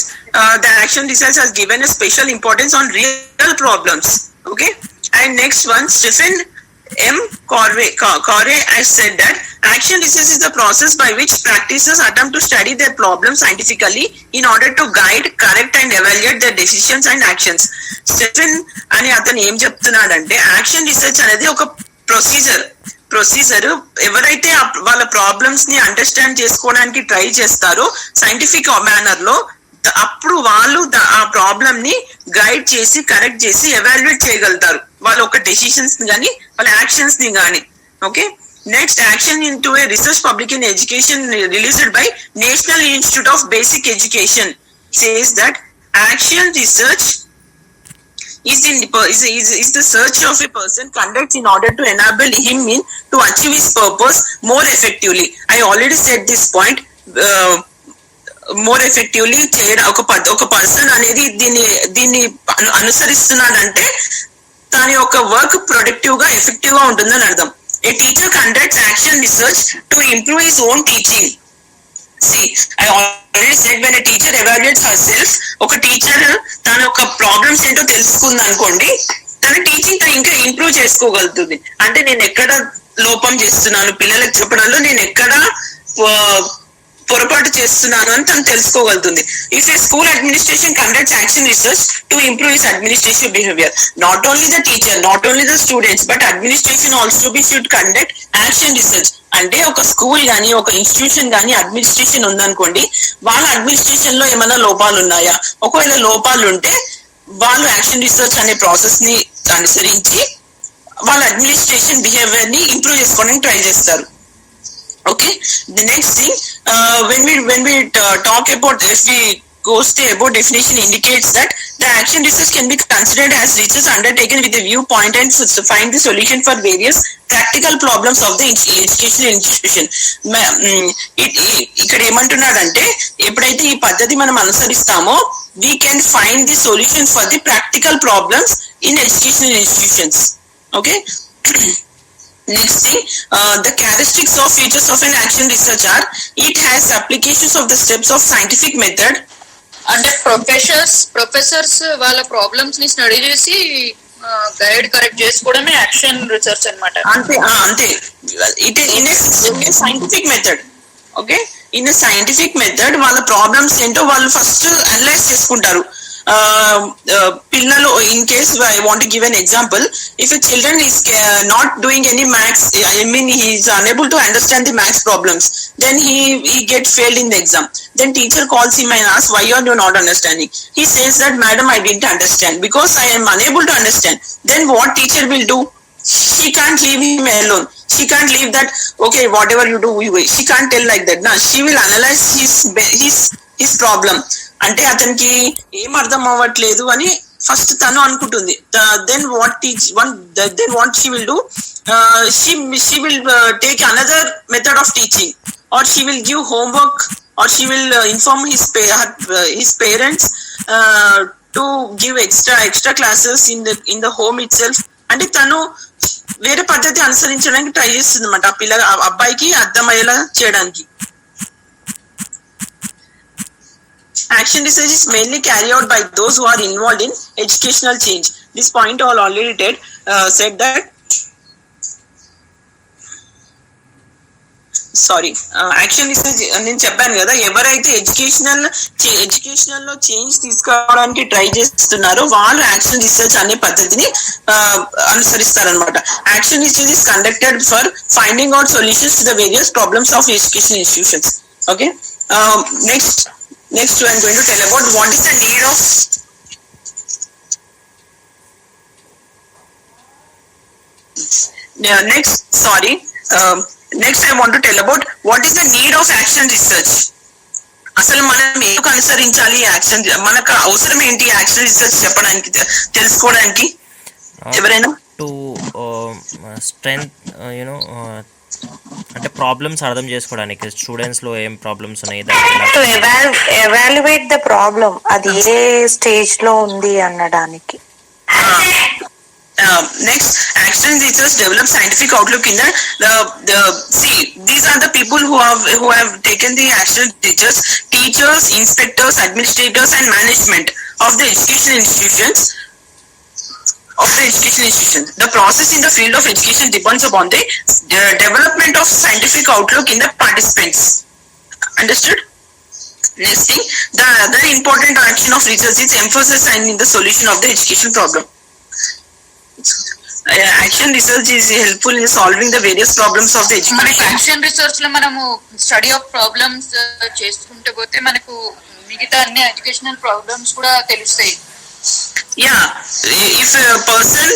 The action research has given a special importance on real problems. Okay, and next one, Stephen M. Corey has said that action research is the process by which practitioners attempt to study their problems scientifically in order to guide, correct and evaluate their decisions and actions. Stephen అని అతను ఏం చెప్తున్నాడంటే action research అనేది ఒక procedure ఎవరైతే వాళ్ళ problems ని understand చేసుకోవడానికి ట్రై చేస్తారో సైంటిఫిక్ మేనర్ లో, అప్పుడు వాళ్ళు ఆ ప్రాబ్లమ్ ని గైడ్ చేసి కరెక్ట్ చేసి ఎవాల్యుయేట్ చేయగలుగుతారు వాళ్ళ ఒక డెసిషన్స్ ని కానీ వాళ్ళ యాక్షన్స్ ని కానీ. Okay, next, action in to A research public in education released by national institute of basic education says that action research is the search of a person conducts in order to enable him to achieve his purpose more effectively. I already said this point. More effectively చేయడం, ఒక person అనేది దీన్ని అనుసరిస్తున్నాడంటే దాని యొక్క work productive గా effective గా ఉంటుందని అర్థం. A teacher conducts action research to improve his own teaching. See, I already said when a teacher evaluates herself, ఒక టీచర్ తన యొక్క ప్రాబ్లమ్స్ ఏంటో తెలుసుకుంది అనుకోండి, తన టీచింగ్ తను ఇంకా ఇంప్రూవ్ చేసుకోగలుగుతుంది. అంటే నేను ఎక్కడ లోపం చేస్తున్నాను పిల్లలకు చెప్పడంలో, నేను ఎక్కడ పొరపాటు చేస్తున్నాను అని తను తెలుసుకోగలుగుతుంది. If a school administration conducts action research to improve his administrative behaviour, not only the teacher, not only the students, but administration also should conduct action research. అంటే ఒక స్కూల్ గానీ ఒక ఇన్స్టిట్యూషన్ గానీ అడ్మినిస్ట్రేషన్ ఉందనుకోండి, వాళ్ళ అడ్మినిస్ట్రేషన్ లో ఏమైనా లోపాలు ఉన్నాయా, ఒకవేళ లోపాలు ఉంటే వాళ్ళు యాక్షన్ రీసెర్చ్ అనే ప్రాసెస్ ని అనుసరించి వాళ్ళ అడ్మినిస్ట్రేషన్ బిహేవియర్ ని ఇంప్రూవ్ చేసుకోవడానికి ట్రై చేస్తారు. Okay, the next thing, when we talk about, if we go stay about definition indicates that the action research can be considered as research undertaken with a viewpoint and to find the solution for various practical problems of the educational institution. ఇక్కడ ఏమంటున్నాడంటే ఎప్పుడైతే ఈ పద్ధతి మనం అనుసరిస్తామో we can find the solution for the practical problems in educational institutions. Okay. Next thing, the characteristics of features of an action research are it has applications of the steps of scientific method. అంటే professors వాళ్ళ problems ని study చేసి guide correct చేసుకోవడమే action research అన్నమాట. అంతే it in a scientific method. Okay, in a scientific method వాళ్ళ problems ఏంటో వాళ్ళు ఫస్ట్ అనలైజ్ చేసుకుంటారు. పిల్లలు, in case I want give an example, if a children is not doing any maths, I mean he is unable to understand the maths problems, then he get failed in the exam. Then teacher calls him and asks, why are you not understanding? He says that, madam, I didn't understand because I am unable to understand. Then what teacher will do? She can't leave him alone. She can't leave that, okay, whatever you do, she can't tell like that. No, she will analyze his problem. అంటే అతనికి ఏం అర్థం అవ్వట్లేదు అని first తను అనుకుంటుంది. Then what she will do, she will take another method of teaching, or she will give homework, or she will inform his parents to give extra classes in the home itself. అంటే తను వేరే పద్ధతి అనుసరించడానికి try చేస్తుంది అనమాట ఆ అబ్బాయికి అర్థమయ్యేలా చేయడానికి. Action research is mainly carried out by those who are involved in educational change. This point all already said that. Action research నేను చెప్పాను కదా, ఎవరైతే ఎడ్యుకేషనల్ లో చేంజ్ తీసుకోవడానికి ట్రై చేస్తున్నారో వాళ్ళు యాక్షన్ రీసెర్చ్ అనే పద్ధతిని అనుసరిస్తారనమాట. Action research is conducted for finding out solutions to the various problems of education institutions. Okay, Next, I am going to tell about what is the need of next I want to tell about what is the need of action research. అసలు మనం ఎందుకు అనుసరించాలి action, మనకు అవసరం ఏంటి action research చెప్పడానికి, తెలుసుకోవడానికి? ఎవరైనా టు స్ట్రెంగ్త్ అంటే ప్రాబ్లమ్స్ అర్థం చేసుకోవడానికి, స్టూడెంట్స్ లో ఏం ప్రాబ్లమ్స్ ఉన్నాయి, టు ఎవాల్యుయేట్ ద ప్రాబ్లం, అది ఏ స్టేజ్ లో ఉంది అనడానికి. Next, action research develops scientific outlook in these are the people who have taken the action research: teachers, inspectors, administrators, and management of the education institutions. The process in the field of education depends upon the development of scientific outlook in the participants. Understood? Next thing, the other important action of research is emphasis in the solution of the education problem. Action research is helpful in solving the various problems of the education. Action research లో మనము study of problems చేసుకుంటూ పోతే మనకు మిగతా అన్ని educational problems కూడా తెలుస్తాయి. If person,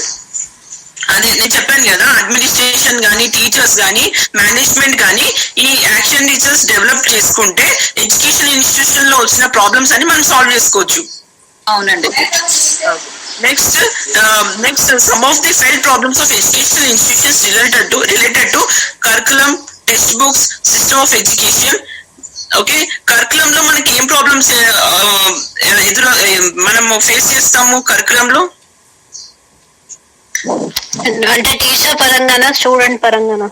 అదే నేను చెప్పాను కదా, అడ్మినిస్ట్రేషన్ కానీ, టీచర్స్ కానీ, మేనేజ్మెంట్ కానీ ఈ యాక్షన్ రీసెర్చ్ డెవలప్ చేసుకుంటే ఎడ్యుకేషన్ ఇన్స్టిట్యూషన్ లో వచ్చిన ప్రాబ్లమ్స్ అని మనం సాల్వ్ చేసుకోవచ్చు. అవునండి. Next, some of the felt problems of educational institutions related to curriculum, textbooks, system of education. Okay, curriculum లో మనకి ఏం ప్రాబ్లమ్స్ మనము ఫేస్ చేస్తాము కరికులం లో? అంటే టీచర్ పరంగానా, స్టూడెంట్ పరంగానా?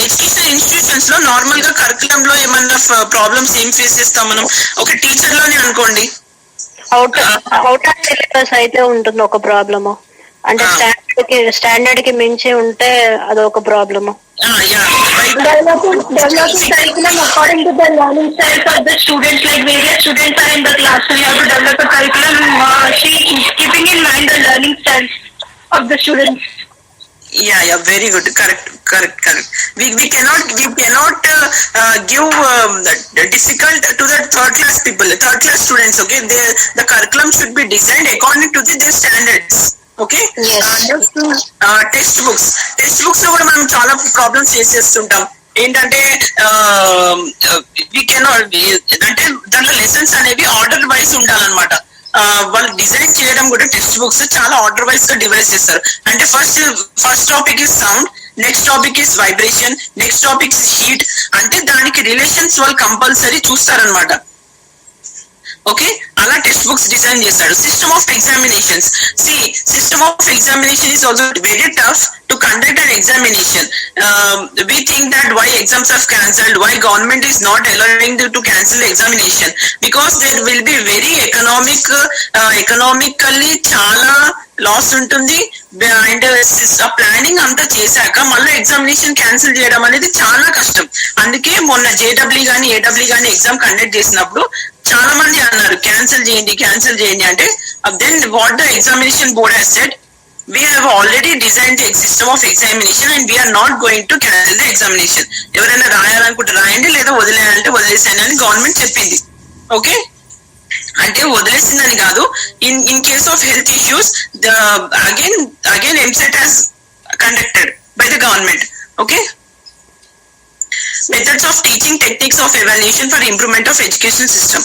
ఎడ్యుకేషన్ ఇన్స్టిట్యూషన్స్ లో నార్మల్ గా కరికులం లో ఏమన్నా ప్రాబ్లమ్స్ ఏం ఫేస్ చేస్తాం మనం? ఒక టీచర్ లోనే అనుకోండి, అవుట్ ఆఫ్ సిలబస్ అయితే ఉంటుంది ఒక ప్రాబ్లము, అంటే స్టాండర్డ్ కి మించి ఉంటే అదొక problem. Developing curriculum according to the learning styles of the students, like various students are in the class, so you have to develop a curriculum keeping in mind the learning styles of the students. Very good, correct. We cannot give difficult to the third class students. Okay, the curriculum should be designed according to their standards. Okay, text books లో కూడా మనం చాలా problems face చేస్తుంటాం. ఏంటంటే అంటే దాంట్లో lessons అనేవి order wise ఉండాలన్నమాట. వాళ్ళు డిజైన్ చేయడం కూడా టెక్స్ట్ బుక్స్ చాలా ఆర్డర్ వైజ్ గా డివైడ్ చేస్తారు. అంటే first topic is sound, next topic is vibration, next topic is heat. అంటే దానికి రిలేషన్స్ వాళ్ళు కంపల్సరీ చూస్తారనమాట. ఓకే, అలా టెక్స్ట్ బుక్స్ డిజైన్ చేస్తాడు. System of examinations, system of examination is also very tough to conduct an examination. We think that why exams are cancelled, why government is not allowing to cancel the examination, because there will be very economically చాలా loss ఉంటుంది. And planning అంతా చేశాక మళ్ళీ examination cancel చేయడం అనేది చాలా కష్టం. అందుకే మొన్న జేడబ్ల్యూ కానీ ఏడబ్ల్యూ కానీ ఎగ్జామ్ కండక్ట్ చేసినప్పుడు చాలా మంది అన్నారు క్యాన్సిల్ చేయండి అంటే, then what the examination board has said, we have already designed the system of examination and we are not going to cancel the examination. ఎవరైనా రాయాలనుకుంటే రాయండి, లేదా వదిలేయాలంటే వదిలేసాను అని గవర్నమెంట్ చెప్పింది. ఓకే, అంటే వదిలేసిందని కాదు, in case of health issues again EAMCET has conducted by the government. Okay, methods of teaching, techniques of evaluation for improvement of education system.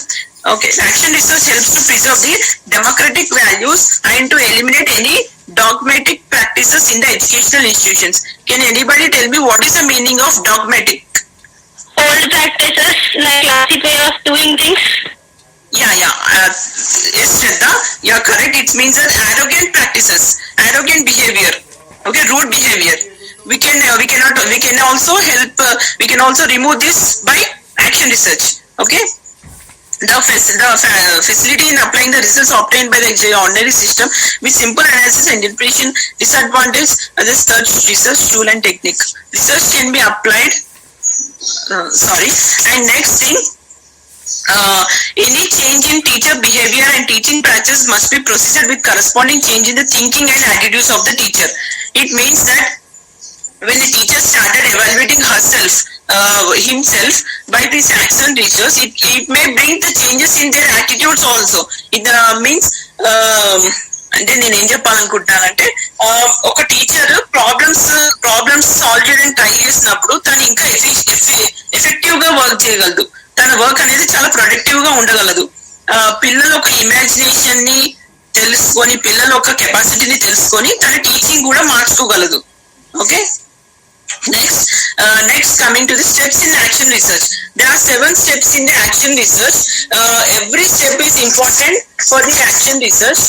Okay, action research helps to preserve the democratic values and to eliminate any dogmatic practices in the educational institutions. Can anybody tell me what is the meaning of dogmatic? Old practices like classic way of doing things. Yeah. Yes, Shraddha, you are correct. It means that arrogant practices, arrogant behavior. Okay, rude behavior. We can also remove this by action research. Okay, the facility in applying the results obtained by the ordinary system with simple analysis and interpretation disadvantage the research tool and technique. Research can be applied. And next thing, any change in teacher behavior and teaching practice must be processed with corresponding change in the thinking and attitudes of the teacher. It means that when the teacher started evaluating himself by this action research, it may bring the changes in their attitudes also. It means అంటే నేను ఏం చెప్పాలనుకుంటున్నానంటే, ఒక teacher problems solve చేయడం try చేసినప్పుడు తను ఇంకా effective గా work చేయగలదు, తన వర్క్ అనేది చాలా ప్రొడక్టివ్ గా ఉండగలదు. పిల్లల ఒక ఇమాజినేషన్ ని తెలుసుకొని, పిల్లల ఒక కెపాసిటీని తెలుసుకొని తన టీచింగ్ కూడా మార్చుకోగలదు. Okay, next coming to the steps in action research. There are 7 steps in the action research. Every step is important for the action research.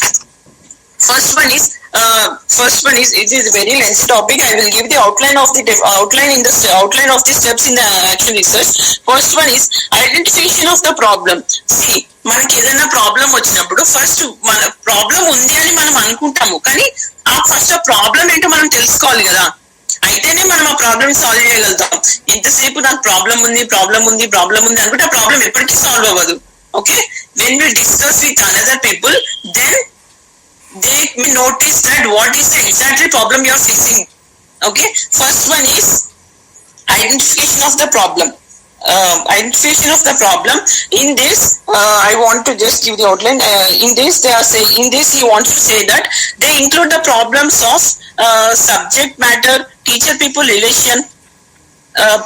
First one is it is a very lengthy topic. I will give the outline of the steps in the action research. First one is identification of the problem. See, మనకి ఏదైనా problem వచ్చినప్పుడు first మన problem ఉంది అని మనం అనుకుంటాము, కానీ first ఆ ప్రాబ్లం ఏంటో మనం తెలుసుకోవాలి కదా, అయితేనే మనం ఆ ప్రాబ్లమ్ సాల్వ్ చేయగలుగుతాం. ఎంతసేపు నాకు ప్రాబ్లం ఉంది అనుకుంటే ఆ ప్రాబ్లం ఎప్పటికీ సాల్వ్ అవ్వదు. Okay, when we discuss with another people, then they may notice that what is the exactly problem you are facing. Okay, first one is identification of the problem. In this I want to just give the outline. In this he wants to say that they include the problems of subject matter, teacher people relation,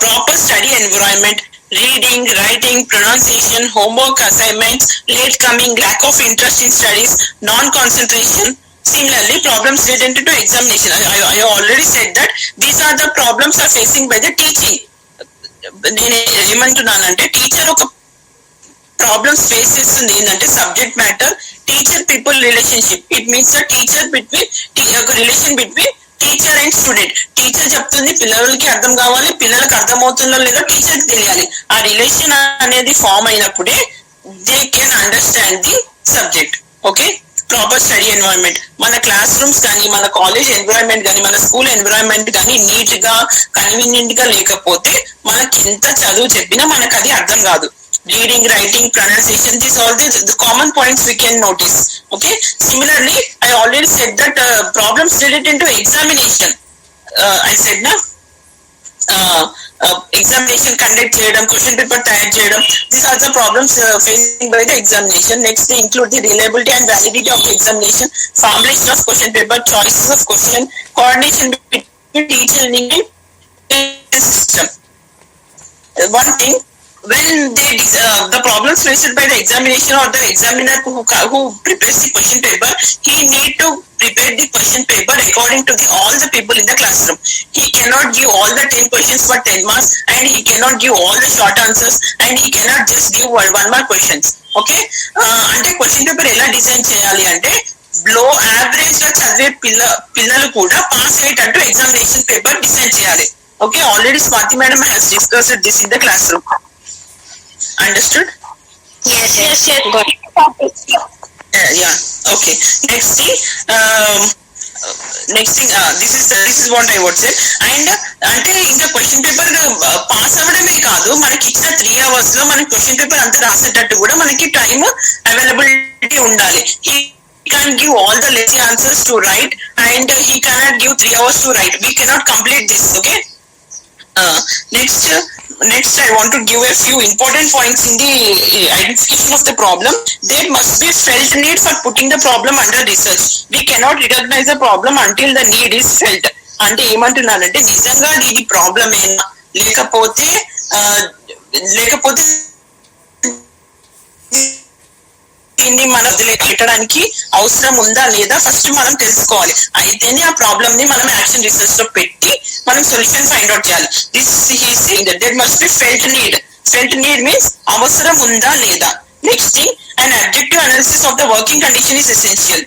proper study environment, reading, writing, pronunciation, homework assignments, late coming, lack of interest in studies, non-concentration. Similarly, problems related to examination. I already said that these are the problems are facing by the teaching. నేను ఏమంటున్నానంటే, teacher ఒక problems face చేస్తుంది ఏంటంటే subject matter, teacher people relationship. It means the teacher ఒక relation between teacher and student. Teacher చెప్తుంది పిల్లలకి అర్థం కావాలి, పిల్లలకి అర్థమవుతుందో లేదో టీచర్ కి తెలియాలి. ఆ రిలేషన్ అనేది ఫామ్ అయినప్పుడే they can understand the subject. Okay, proper study environment. మన క్లాస్ రూమ్స్ కానీ, మన కాలేజ్ ఎన్విరాన్మెంట్ కానీ, మన స్కూల్ ఎన్విరాన్మెంట్ కానీ నీట్ గా కన్వీనియంట్ గా లేకపోతే మనకి ఎంత చదువు చెప్పినా మనకు అది అర్థం కాదు. Reading, writing, pronunciation, these all the common points we can notice. Okay, similarly I already said that problems related to examination, I said na examination conduct cheyadam, question paper tayar cheyadam, these are the problems facing by the examination. Next, they include the reliability and validity of the examination, formulation of question paper, choices of question, coordination between teacher and system. One thing, when the problems faced by the examination or the examiner who prepares the question paper, he need to prepare the question paper according to all the people in the classroom. He cannot give all the 10 questions for 10 marks, and he cannot give all the short answers, and he cannot just give one mark questions. Okay, అంటే question paper ఎలా design చేయాలి అంటే లో average గా చదివే పిల్లలు కూడా pass అయ్యేటట్టు ఎగ్జామినేషన్ పేపర్ డిజైన్ చేయాలి. Okay, already Swathi madam has discussed this in the class room. Understood? Yes, yes, yes. Got it. Yeah, okay. Next thing, this is what I would say. And అంటే ఇంకా question paper pass అవ్వడమే కాదు, మనకి ఇచ్చిన 3 hours లో మనకి question paper అంతా రాసేటట్టు కూడా మనకి టైం అవైలబిలిటీ ఉండాలి. He can give all the lazy answers to write and he cannot give 3 hours to write. We cannot complete this. Okay. Next I want to give a few important points in the identification of the problem. There must be felt need for putting the problem under research. We cannot recognize the problem until the need is felt. అంటే ఏమంటున్నానంటే నిజంగా ఇది problem ఏనా లేకపోతే దీన్ని మనం పెట్టడానికి అవసరం ఉందా లేదా ఫస్ట్ మనం తెలుసుకోవాలి. అయితేనే ఆ ప్రాబ్లమ్ ని మనం యాక్షన్ రీసెర్చ్ లో పెట్టి మనం సొల్యూషన్ ఫైండ్ అవుట్ చేయాలి. This is saying that there must be felt need. Felt need means అవసరం ఉందా లేదా. Next thing, an objective analysis of the working condition is essential.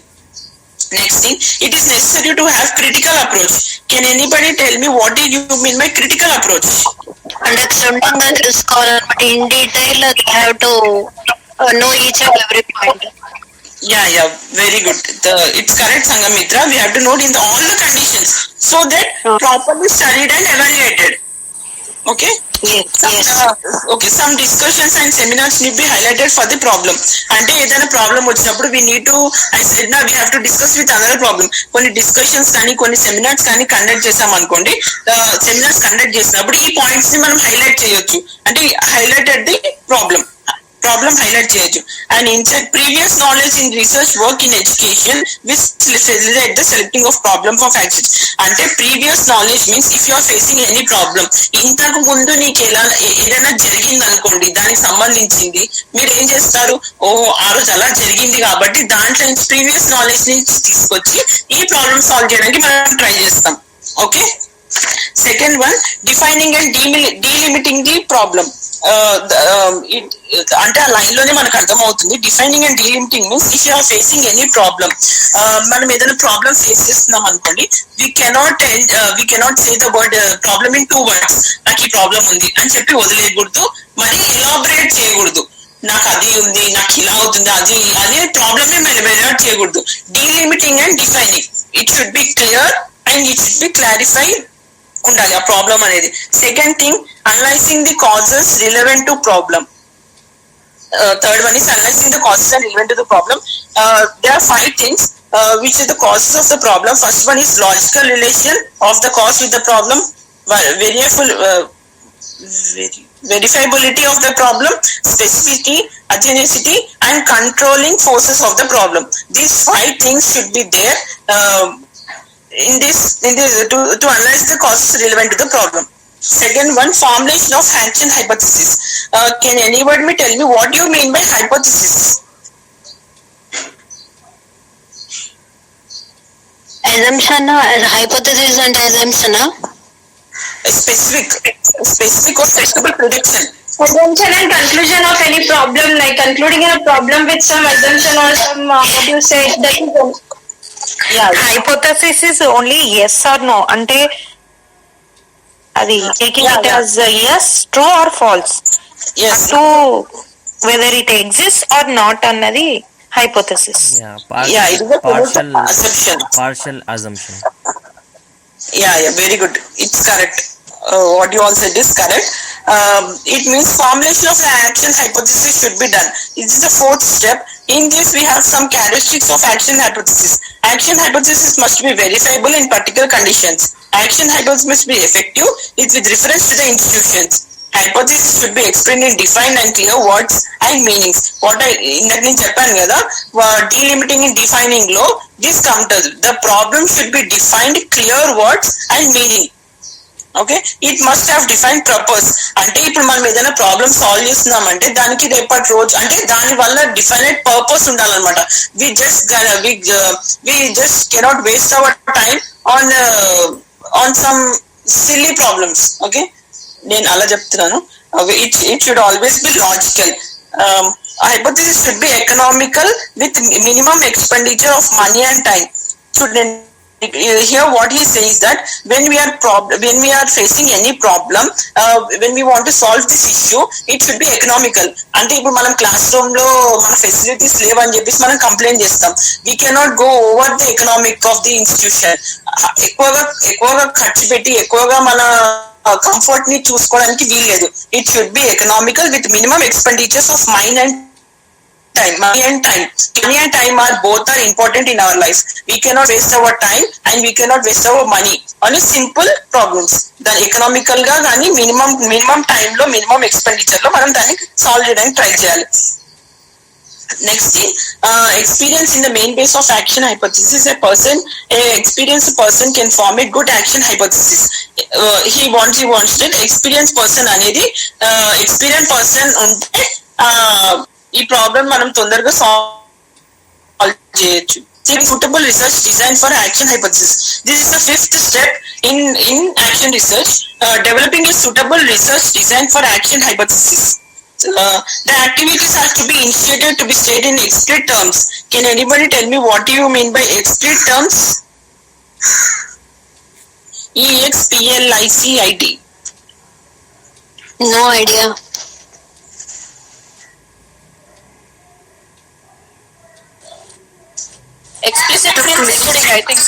Next thing, it is necessary to have critical approach. Can anybody tell me what do you mean by critical approach? అంటే క్షుణ్ణంగా తెలుసుకోవాలన్నమాట. In detail they have to know each and every point. Yeah, very good. It's correct, Sangamitra. We have to note in all the conditions so that properly studied and evaluated. Okay. Yes. Okay, some discussions and seminars need be highlighted for the problem. అంటే ఏదైనా problem వచ్చినప్పుడు we need to, I said now we have to discuss with another problem. కొన్ని discussions కానీ కొన్ని seminars కానీ conduct చేసాం అనుకోండి, seminars conduct చేసినప్పుడు ఈ పాయింట్స్ ని మనం హైలైట్ చేయొచ్చు. అంటే హైలైటెడ్ ది ప్రాబ్లం highlight చేయొచ్చు. And insert previous knowledge in research work in education which facilitate the selecting of problem of actions. అంటే previous knowledge means if you are facing any problem, ఇంతకు ముందు నీకు ఏదైనా జరిగింది అనుకోండి దానికి సంబంధించింది, మీరు ఏం చేస్తారు, ఆ రోజు అలా జరిగింది కాబట్టి దాంట్లో ప్రీవియస్ నాలెడ్జ్ నుంచి తీసుకొచ్చి ఈ ప్రాబ్లమ్ సాల్వ్ చేయడానికి మనం ట్రై చేస్తాం. Okay. Second one, defining and delimiting the problem. అంటే ఆ లైన్ లోనే మనకు అర్థమవుతుంది. Defining and delimiting means if you are facing any problem, మనం ఏదైనా ప్రాబ్లమ్ ఫేస్ చేస్తున్నాం అనుకోండి, we cannot say the word problem in 2 words. నాకు ఈ ప్రాబ్లం ఉంది అని చెప్పి వదిలేయకూడదు, మరి ఎలాబరేట్ చేయకూడదు. నాకు అది ఉంది, నాకు ఇలా అవుతుంది, అది అనే ప్రాబ్లమ్ మనం ఎలాబరేట్ చేయకూడదు. Delimiting and defining, it should be clear and it should be clarify ఉండాలి ఆ ప్రాబ్లం అనేది. Second thing, analysing the causes relevant to problem. Third one is analyzing the causes and relevant to the problem. There are 5 things which are the causes of the problem. First one is logical relation of the cause with the problem, verifiability of the problem, specificity, agenicity, and controlling forces of the problem. These 5 things should be there in this to analyze the causes relevant to the problem. Second one, formulation of action hypothesis. Can anybody tell me what you mean by hypothesis? Assumption, hypothesis and assumption. Specific or flexible prediction. Assumption and conclusion of any problem, like concluding a problem with some assumption or some what you say, that is hypothesis is only yes or no. అంటే అది taking it as yes, true or false. Yes. To whether it exists or not అన్నది hypothesis. It is a partial assumption. Yeah, very good. It's correct. What you all said is correct. It means formulation of the action hypothesis should be done. This is the 4th step. In this, we have some characteristics of action hypothesis. Action hypothesis must be verifiable in particular conditions. Action hypothesis must be effective with reference to the institutions. Hypothesis should be explained in defined and clear words and meanings. What I ఇందాక నేను చెప్పాను కదా, delimiting and defining లో this comes. The problem should be defined, clear words and meaning. Okay, it must have defined purpose. అంటే ఇప్పుడు మనం ఏదైనా problem solve చేస్తున్నామంటే దానికి రేపటి రోజు అంటే దాని వల్ల డిఫైనెడ్ పర్పస్ ఉండాలన్నమాట. We just cannot waste our time on some silly problems. Okay, నేను అలా చెప్తున్నాను. It should always be logical. hypothesis should be economical with minimum expenditure of money and time. Student, here what he says that when we are facing any problem, when we want to solve this issue, it should be economical. అంటే ఇప్పుడు మనం class room లో మన facilities లేవని చెప్పేసి మనం complaint చేస్తాం. We cannot go over the economic of the institution. ఎక్కువగా ఖర్చు పెట్టి ఎక్కువగా మన కంఫర్ట్ ని చూసుకోవడానికి వీల్లేదు. It should B economical with minimum expenditures of mind and time. Money and time are both are important in our life. We cannot waste our time and we cannot waste our money on a simple problems. The economical ga gani minimum time lo minimum expenditure lo manam dani solve cheyadaniki try cheyali. Next thing, experience in the main base of action hypothesis. A experienced person can form a good action hypothesis. He wants that experienced person anedi experienced person unte ఈ problem మనం తొందరగా solve చేయొచ్చు. Suitable research design for action hypothesis. This is the fifth step in action research. Developing a suitable research design for action hypothesis. The activities are to be initiated to be stated in explicit terms. Can anybody tell me what do you mean by explicit terms? EXPLICIT. No idea. Explicit means I think.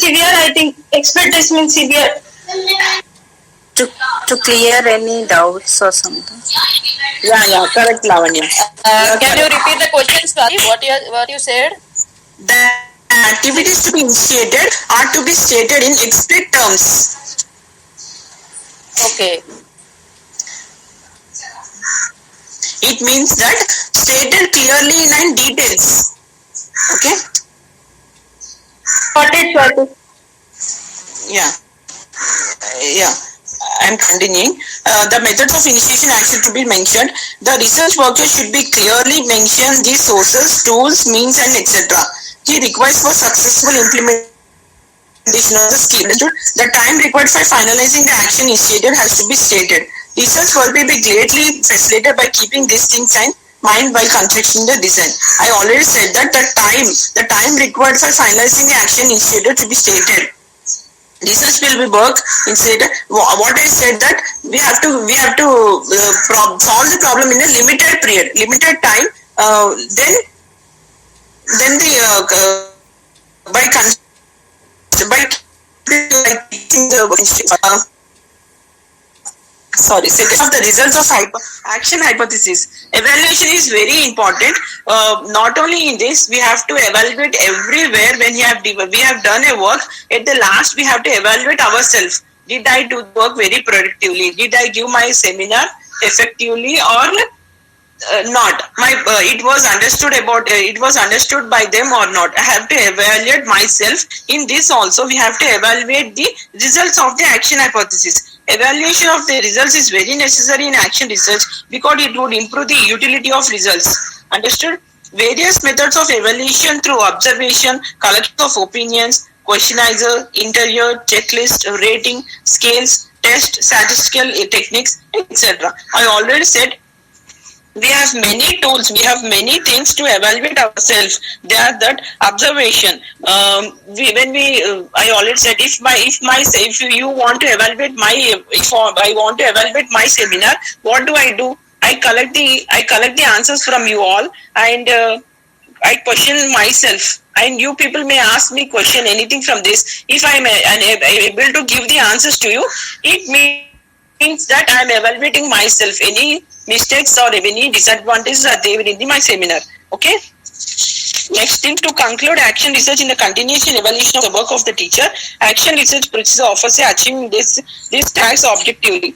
Severe, I think. Explicit means severe. To clear any doubts or something. Yeah, correct, Lavanya. Can you repeat the question, Swati? What you said? The activities to be initiated are to be stated in explicit terms. Okay. It means that stated clearly in details. Okay? Got it. Yeah. I'm continuing. The methods of initiation action to be mentioned. The research worker should be clearly mention the sources, tools, means and etc. He requires for successful implementation of the scheme. The time required for finalizing the action initiated has to be stated. Research will be greatly facilitated by keeping these things in mind while constructing the design. I already said that the time required for finalizing the action initiated to be stated. Research will be work instead. What I said that we have to solve the problem in a limited period, limited time. Then the by keeping the setting of the results of action hypothesis. Evaluation is very important. Not only in this, we have to evaluate everywhere. When we have done a work, at the last we have to evaluate ourselves. Did I do the work very productively? Did I give my seminar effectively or not? It was understood by them or not? I have to evaluate myself. In this also, we have to evaluate the results of the action hypothesis. Evaluation of the results is very necessary in action research because it would improve the utility of results. Understood? Various methods of evaluation through observation, collection of opinions, questionnaire, interview, checklist, rating, scales, test, statistical techniques, etc. I already said we have many tools, we have many things to evaluate ourselves. They are that observation. I already said if you want to evaluate if I want to evaluate my seminar, what do? I collect the answers from you all and I question myself. And you people may ask me question anything from this. If I am able to give the answers to you, it means that I am evaluating myself. Any mistakes or any disadvantages are there in my seminar. Okay? Next thing, to conclude action research in the continuation evaluation of the work of the teacher, action research procedure offers achieving this task objectively.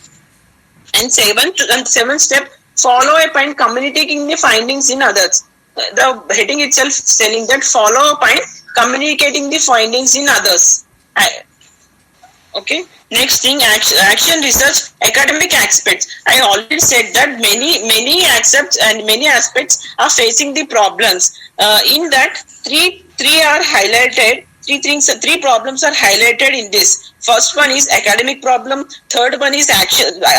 And seventh step, follow up and communicating the findings in others. The heading itself telling that follow up and communicating the findings in others. Okay. Next thing, action research academic aspects. I already said that many aspects are facing the problems. In that, three are highlighted. three problems are highlighted in this. First one is academic problem, third one is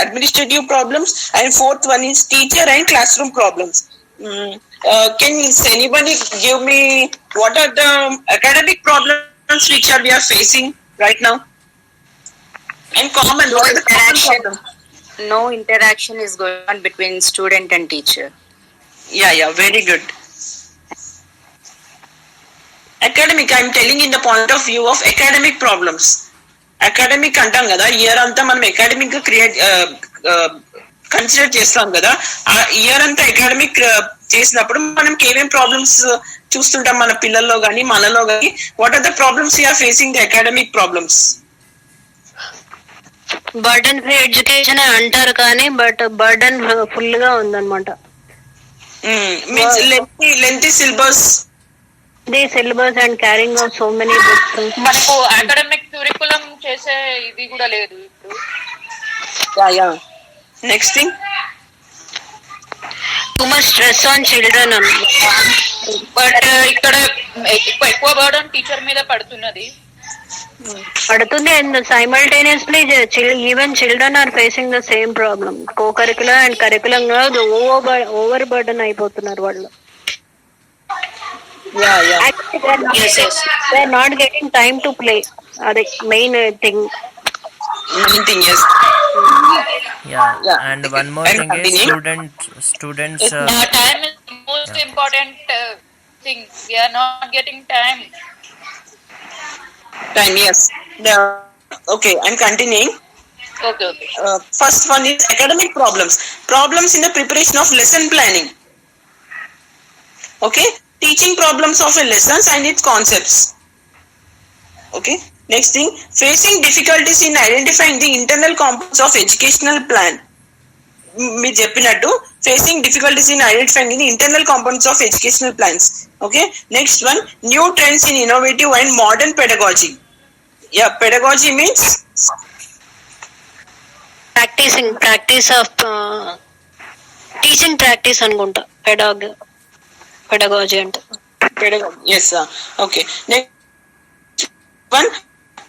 administrative problems, and fourth one is teacher and classroom problems. Can anybody give me what are the academic problems which we are facing right now? And common, what are the common problems? No interaction is going on between student and teacher. Yeah, very good. Academic, I'm telling in the point of view of academic problems. Academic అంటాం కదా, year అంతా మనం academic create consider చేస్తాం కదా. ఆ year అంతా academic చేసినప్పుడు మనకి ఏమేం ప్రాబ్లమ్స్ చూస్తుంటాం మన పిల్లల్లో కానీ మనలో కానీ. What are the problems you are facing the academic problems? Burden free education అంటారు కానీ బట్ బర్డన్ ఫుల్ గా ఉందన్నమాట. Means lengthy syllabus, the syllabus and carrying of so many books. మనకు అకాడమిక్ క్యూరికులం చేసే ఇది కూడా లేదు ఇప్పుడు. Next thing, too much stress on children అన్నమాట. బట్ ఇక్కడ ఎక్కువ బర్డన్ టీచర్ మీద పడుతున్నది. పడుతుంది and simultaneously even children are facing the same problem. Co curricular and curriculum over burden అయిపోతున్నారు వాళ్ళు. They are not getting time to play. అదే main thing. yes. And one more thing is students Time is the most important thing. We are not getting time. Time, yes. Okay, I'm continuing. Okay. First one is academic problems. Problems in the preparation of lesson planning. Okay, teaching problems of a lessons and its concepts. Okay, next thing, facing difficulties in identifying the internal components of educational plan. మీరు చెప్పినట్టు facing difficulties in identifying the internal components of educational plans. Okay, next one, new trends in innovative and modern pedagogy. Pedagogy means practice of teaching practice అనుకుంటా. Pedagogy అంటే pedagogy. Yes, okay. Next one,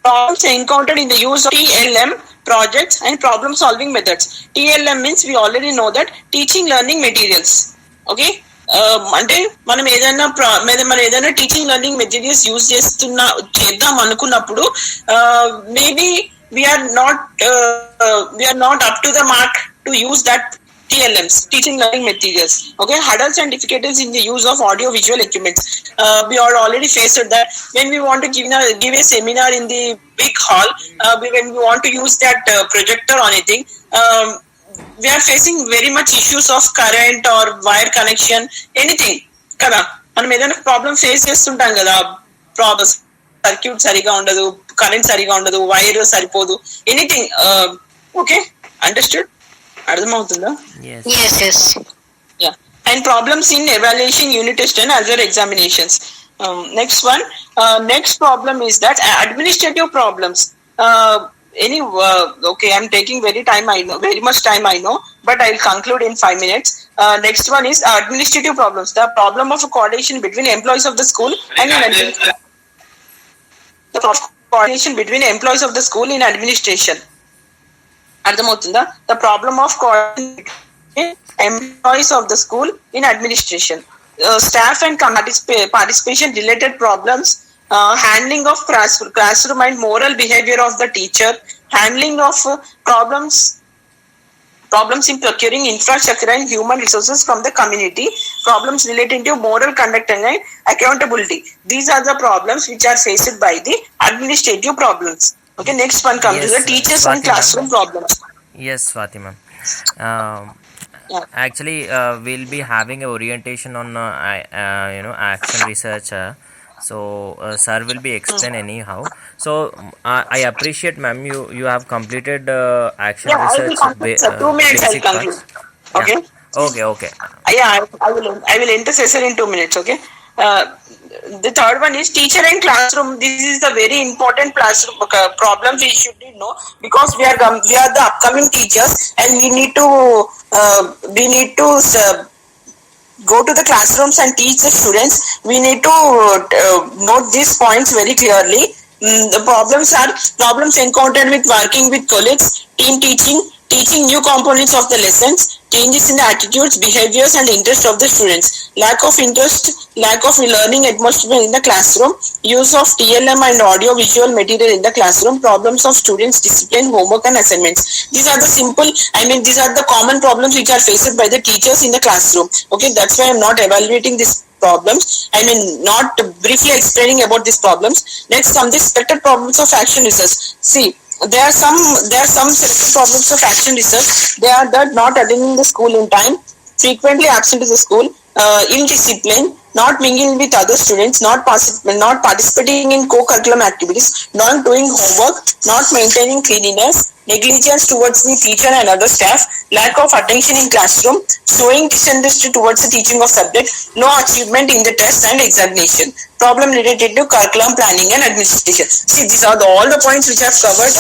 problems encountered in the use of TLM projects and problem solving methods. TLM means we already know that teaching learning materials. Okay, అంటే మనం ఏదైనా teaching learning materials use చేద్దాం అనుకున్నప్పుడు maybe we are not up to the mark to use that TLMs, teaching learning materials. Okay, hurdles and difficulties in the use of audio visual equipments. We are already faced with that. When we want to give a seminar in the big hall, when we want to use that projector or anything, we are facing very much issues of current or wire connection, anything kada మనం ఏదైనా problem face చేస్తుంటాం కదా. Problems, circuit సరిగా ఉండదు, current సరిగా ఉండదు, wire సరిపోదు, anything. Okay, understood? అర్థమవుతుందా? yes. Yeah, and problems in evaluation, unit test and other examinations. Next problem is that administrative problems. Okay, I'm taking very much time I know, but I'll conclude in 5 minutes. Next one is administrative problems. The problem of coordination between employees of the school and coordination between employees of the school in administration. అర్థమవుతుందా? The problem of coordination employees of the school in administration. Staff and participation related problems. Handling of classroom and moral behavior of the teacher. Handling of problems in procuring infrastructure and human resources from the community. Problems relating to moral conduct and accountability. These are the problems which are faced by the administrative problems. Okay, next one comes to the teachers and classroom problems. Yes, Swati ma'am. Actually, we'll be having a orientation on action research. So sir will be explain anyhow. So I appreciate ma'am, you have completed action research. 2 minutes I'll conclude. Okay. Okay. I will end the session in 2 minutes. Okay. The third one is teacher and classroom. This is the very important classroom problem we should know, because we are the upcoming teachers and we need to go to the classrooms and teach the students, we need to note these points very clearly. The problems encountered with working with colleagues, team teaching new components of the lessons, changes in the attitudes, behaviors and interest of the students, lack of interest, lack of learning atmosphere in the classroom, use of TLM and audio visual material in the classroom, problems of students discipline, homework and assignments. These are the these are the common problems which are faced by the teachers in the classroom. Okay, that's why I'm not evaluating these problems. Not briefly explaining about these problems. Next come the expected problems of action research. See, there are some selected problems of action research. They are that not attending the school in time, frequently absent to the school, indiscipline, not mingling with other students, not participating in co-curriculum activities, not doing homework, not maintaining cleanliness, negligence towards the teacher and other staff, lack of attention in classroom, showing disinterest towards the teaching of subject, no achievement in the test and examination, problem related to curriculum planning and administration. See, these are all the points which I've covered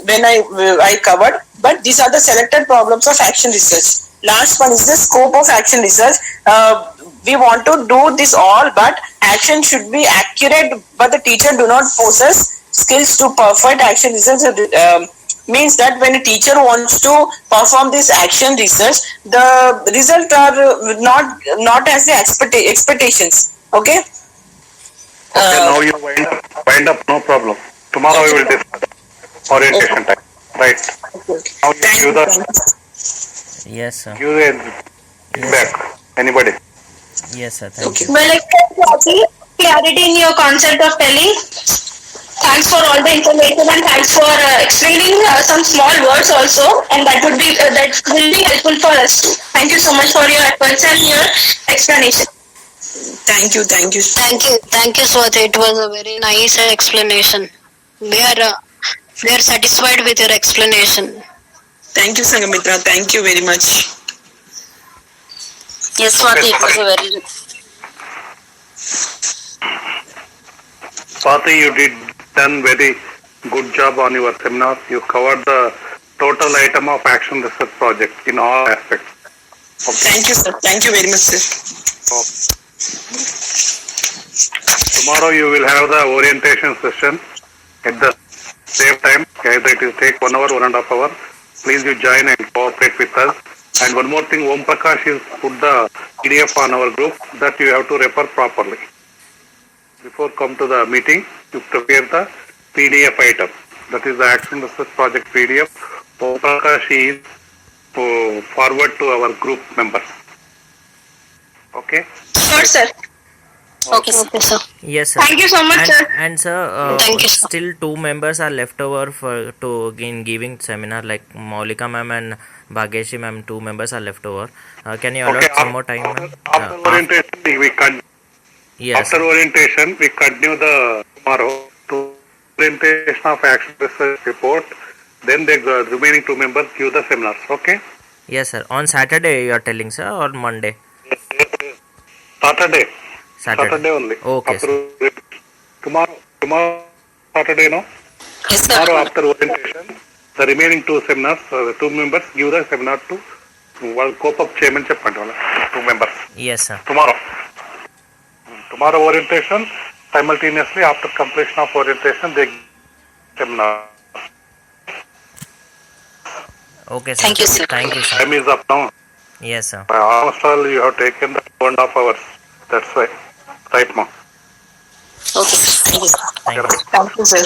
when I covered, but these are the selected problems of action research. Last one is the scope of action research. We want to do this all, but action should be accurate, but the teacher do not possess skills to perfect action research. Means that when a teacher wants to perform this action research, the results are not as the expectations. Okay. Now you wind up, no problem. Tomorrow we will discuss orientation time. Right. Now you give the Yes, sir. feedback. Anybody? Yes, sir. Thank you. Well, clarity in your concept of telling. Thanks for all the information and thanks for explaining some small words also, and that will be helpful for us too. Thank you so much for your efforts and your explanation. Thank you. Thank you, Swati. It was a very nice explanation. We are satisfied with your explanation. Thank you, Sangamitra. Thank you very much. Yes, Swati, it was a very... Swati, you done very good job on your seminar. You covered the total item of action research project in all aspects. Okay. Thank you, sir. Thank you very much, sir. Tomorrow you will have the orientation session at the same time. Either it will take 1 hour, 1.5 hours. Please you join and cooperate with us. And one more thing, Om Prakash is put the PDF on our group that you have to refer properly. Before come to the meeting, you prepare the PDF item. That is the action research project PDF. Om Prakash is forward to our group members. Okay? Sure, sir. Okay, sir. Yes, sir. Thank you so much, sir. And sir, Thank you, sir. still 2 members are left over to again giving seminar, like Maulika ma'am and Bhagyeshi ma'am. 2 members are left over. Can you allot some more time, ma'am? After orientation, we continue. Yes. After orientation, we continue the tomorrow to presentation of action research report. Then the remaining 2 members give the seminars. Okay? Yes, sir. On Saturday you are telling, sir, or Monday? Saturday. Saturday. Saturday only. Okay, After, tomorrow Saturday, no? Yes, sir. Tomorrow after orientation, the remaining 2 seminars, the 2 members give the seminar to one COPUP chairman, 2 members. Yes, sir. Tomorrow orientation, simultaneously after completion of orientation, they give seminar. Okay, sir. Thank you, sir. Thank you, sir. Time is up now. Yes, sir. Almost all you have taken the 2.5 hours. That's why. Right, ma'am. Okay, thank you, sir. Thank you. Thank you, sir.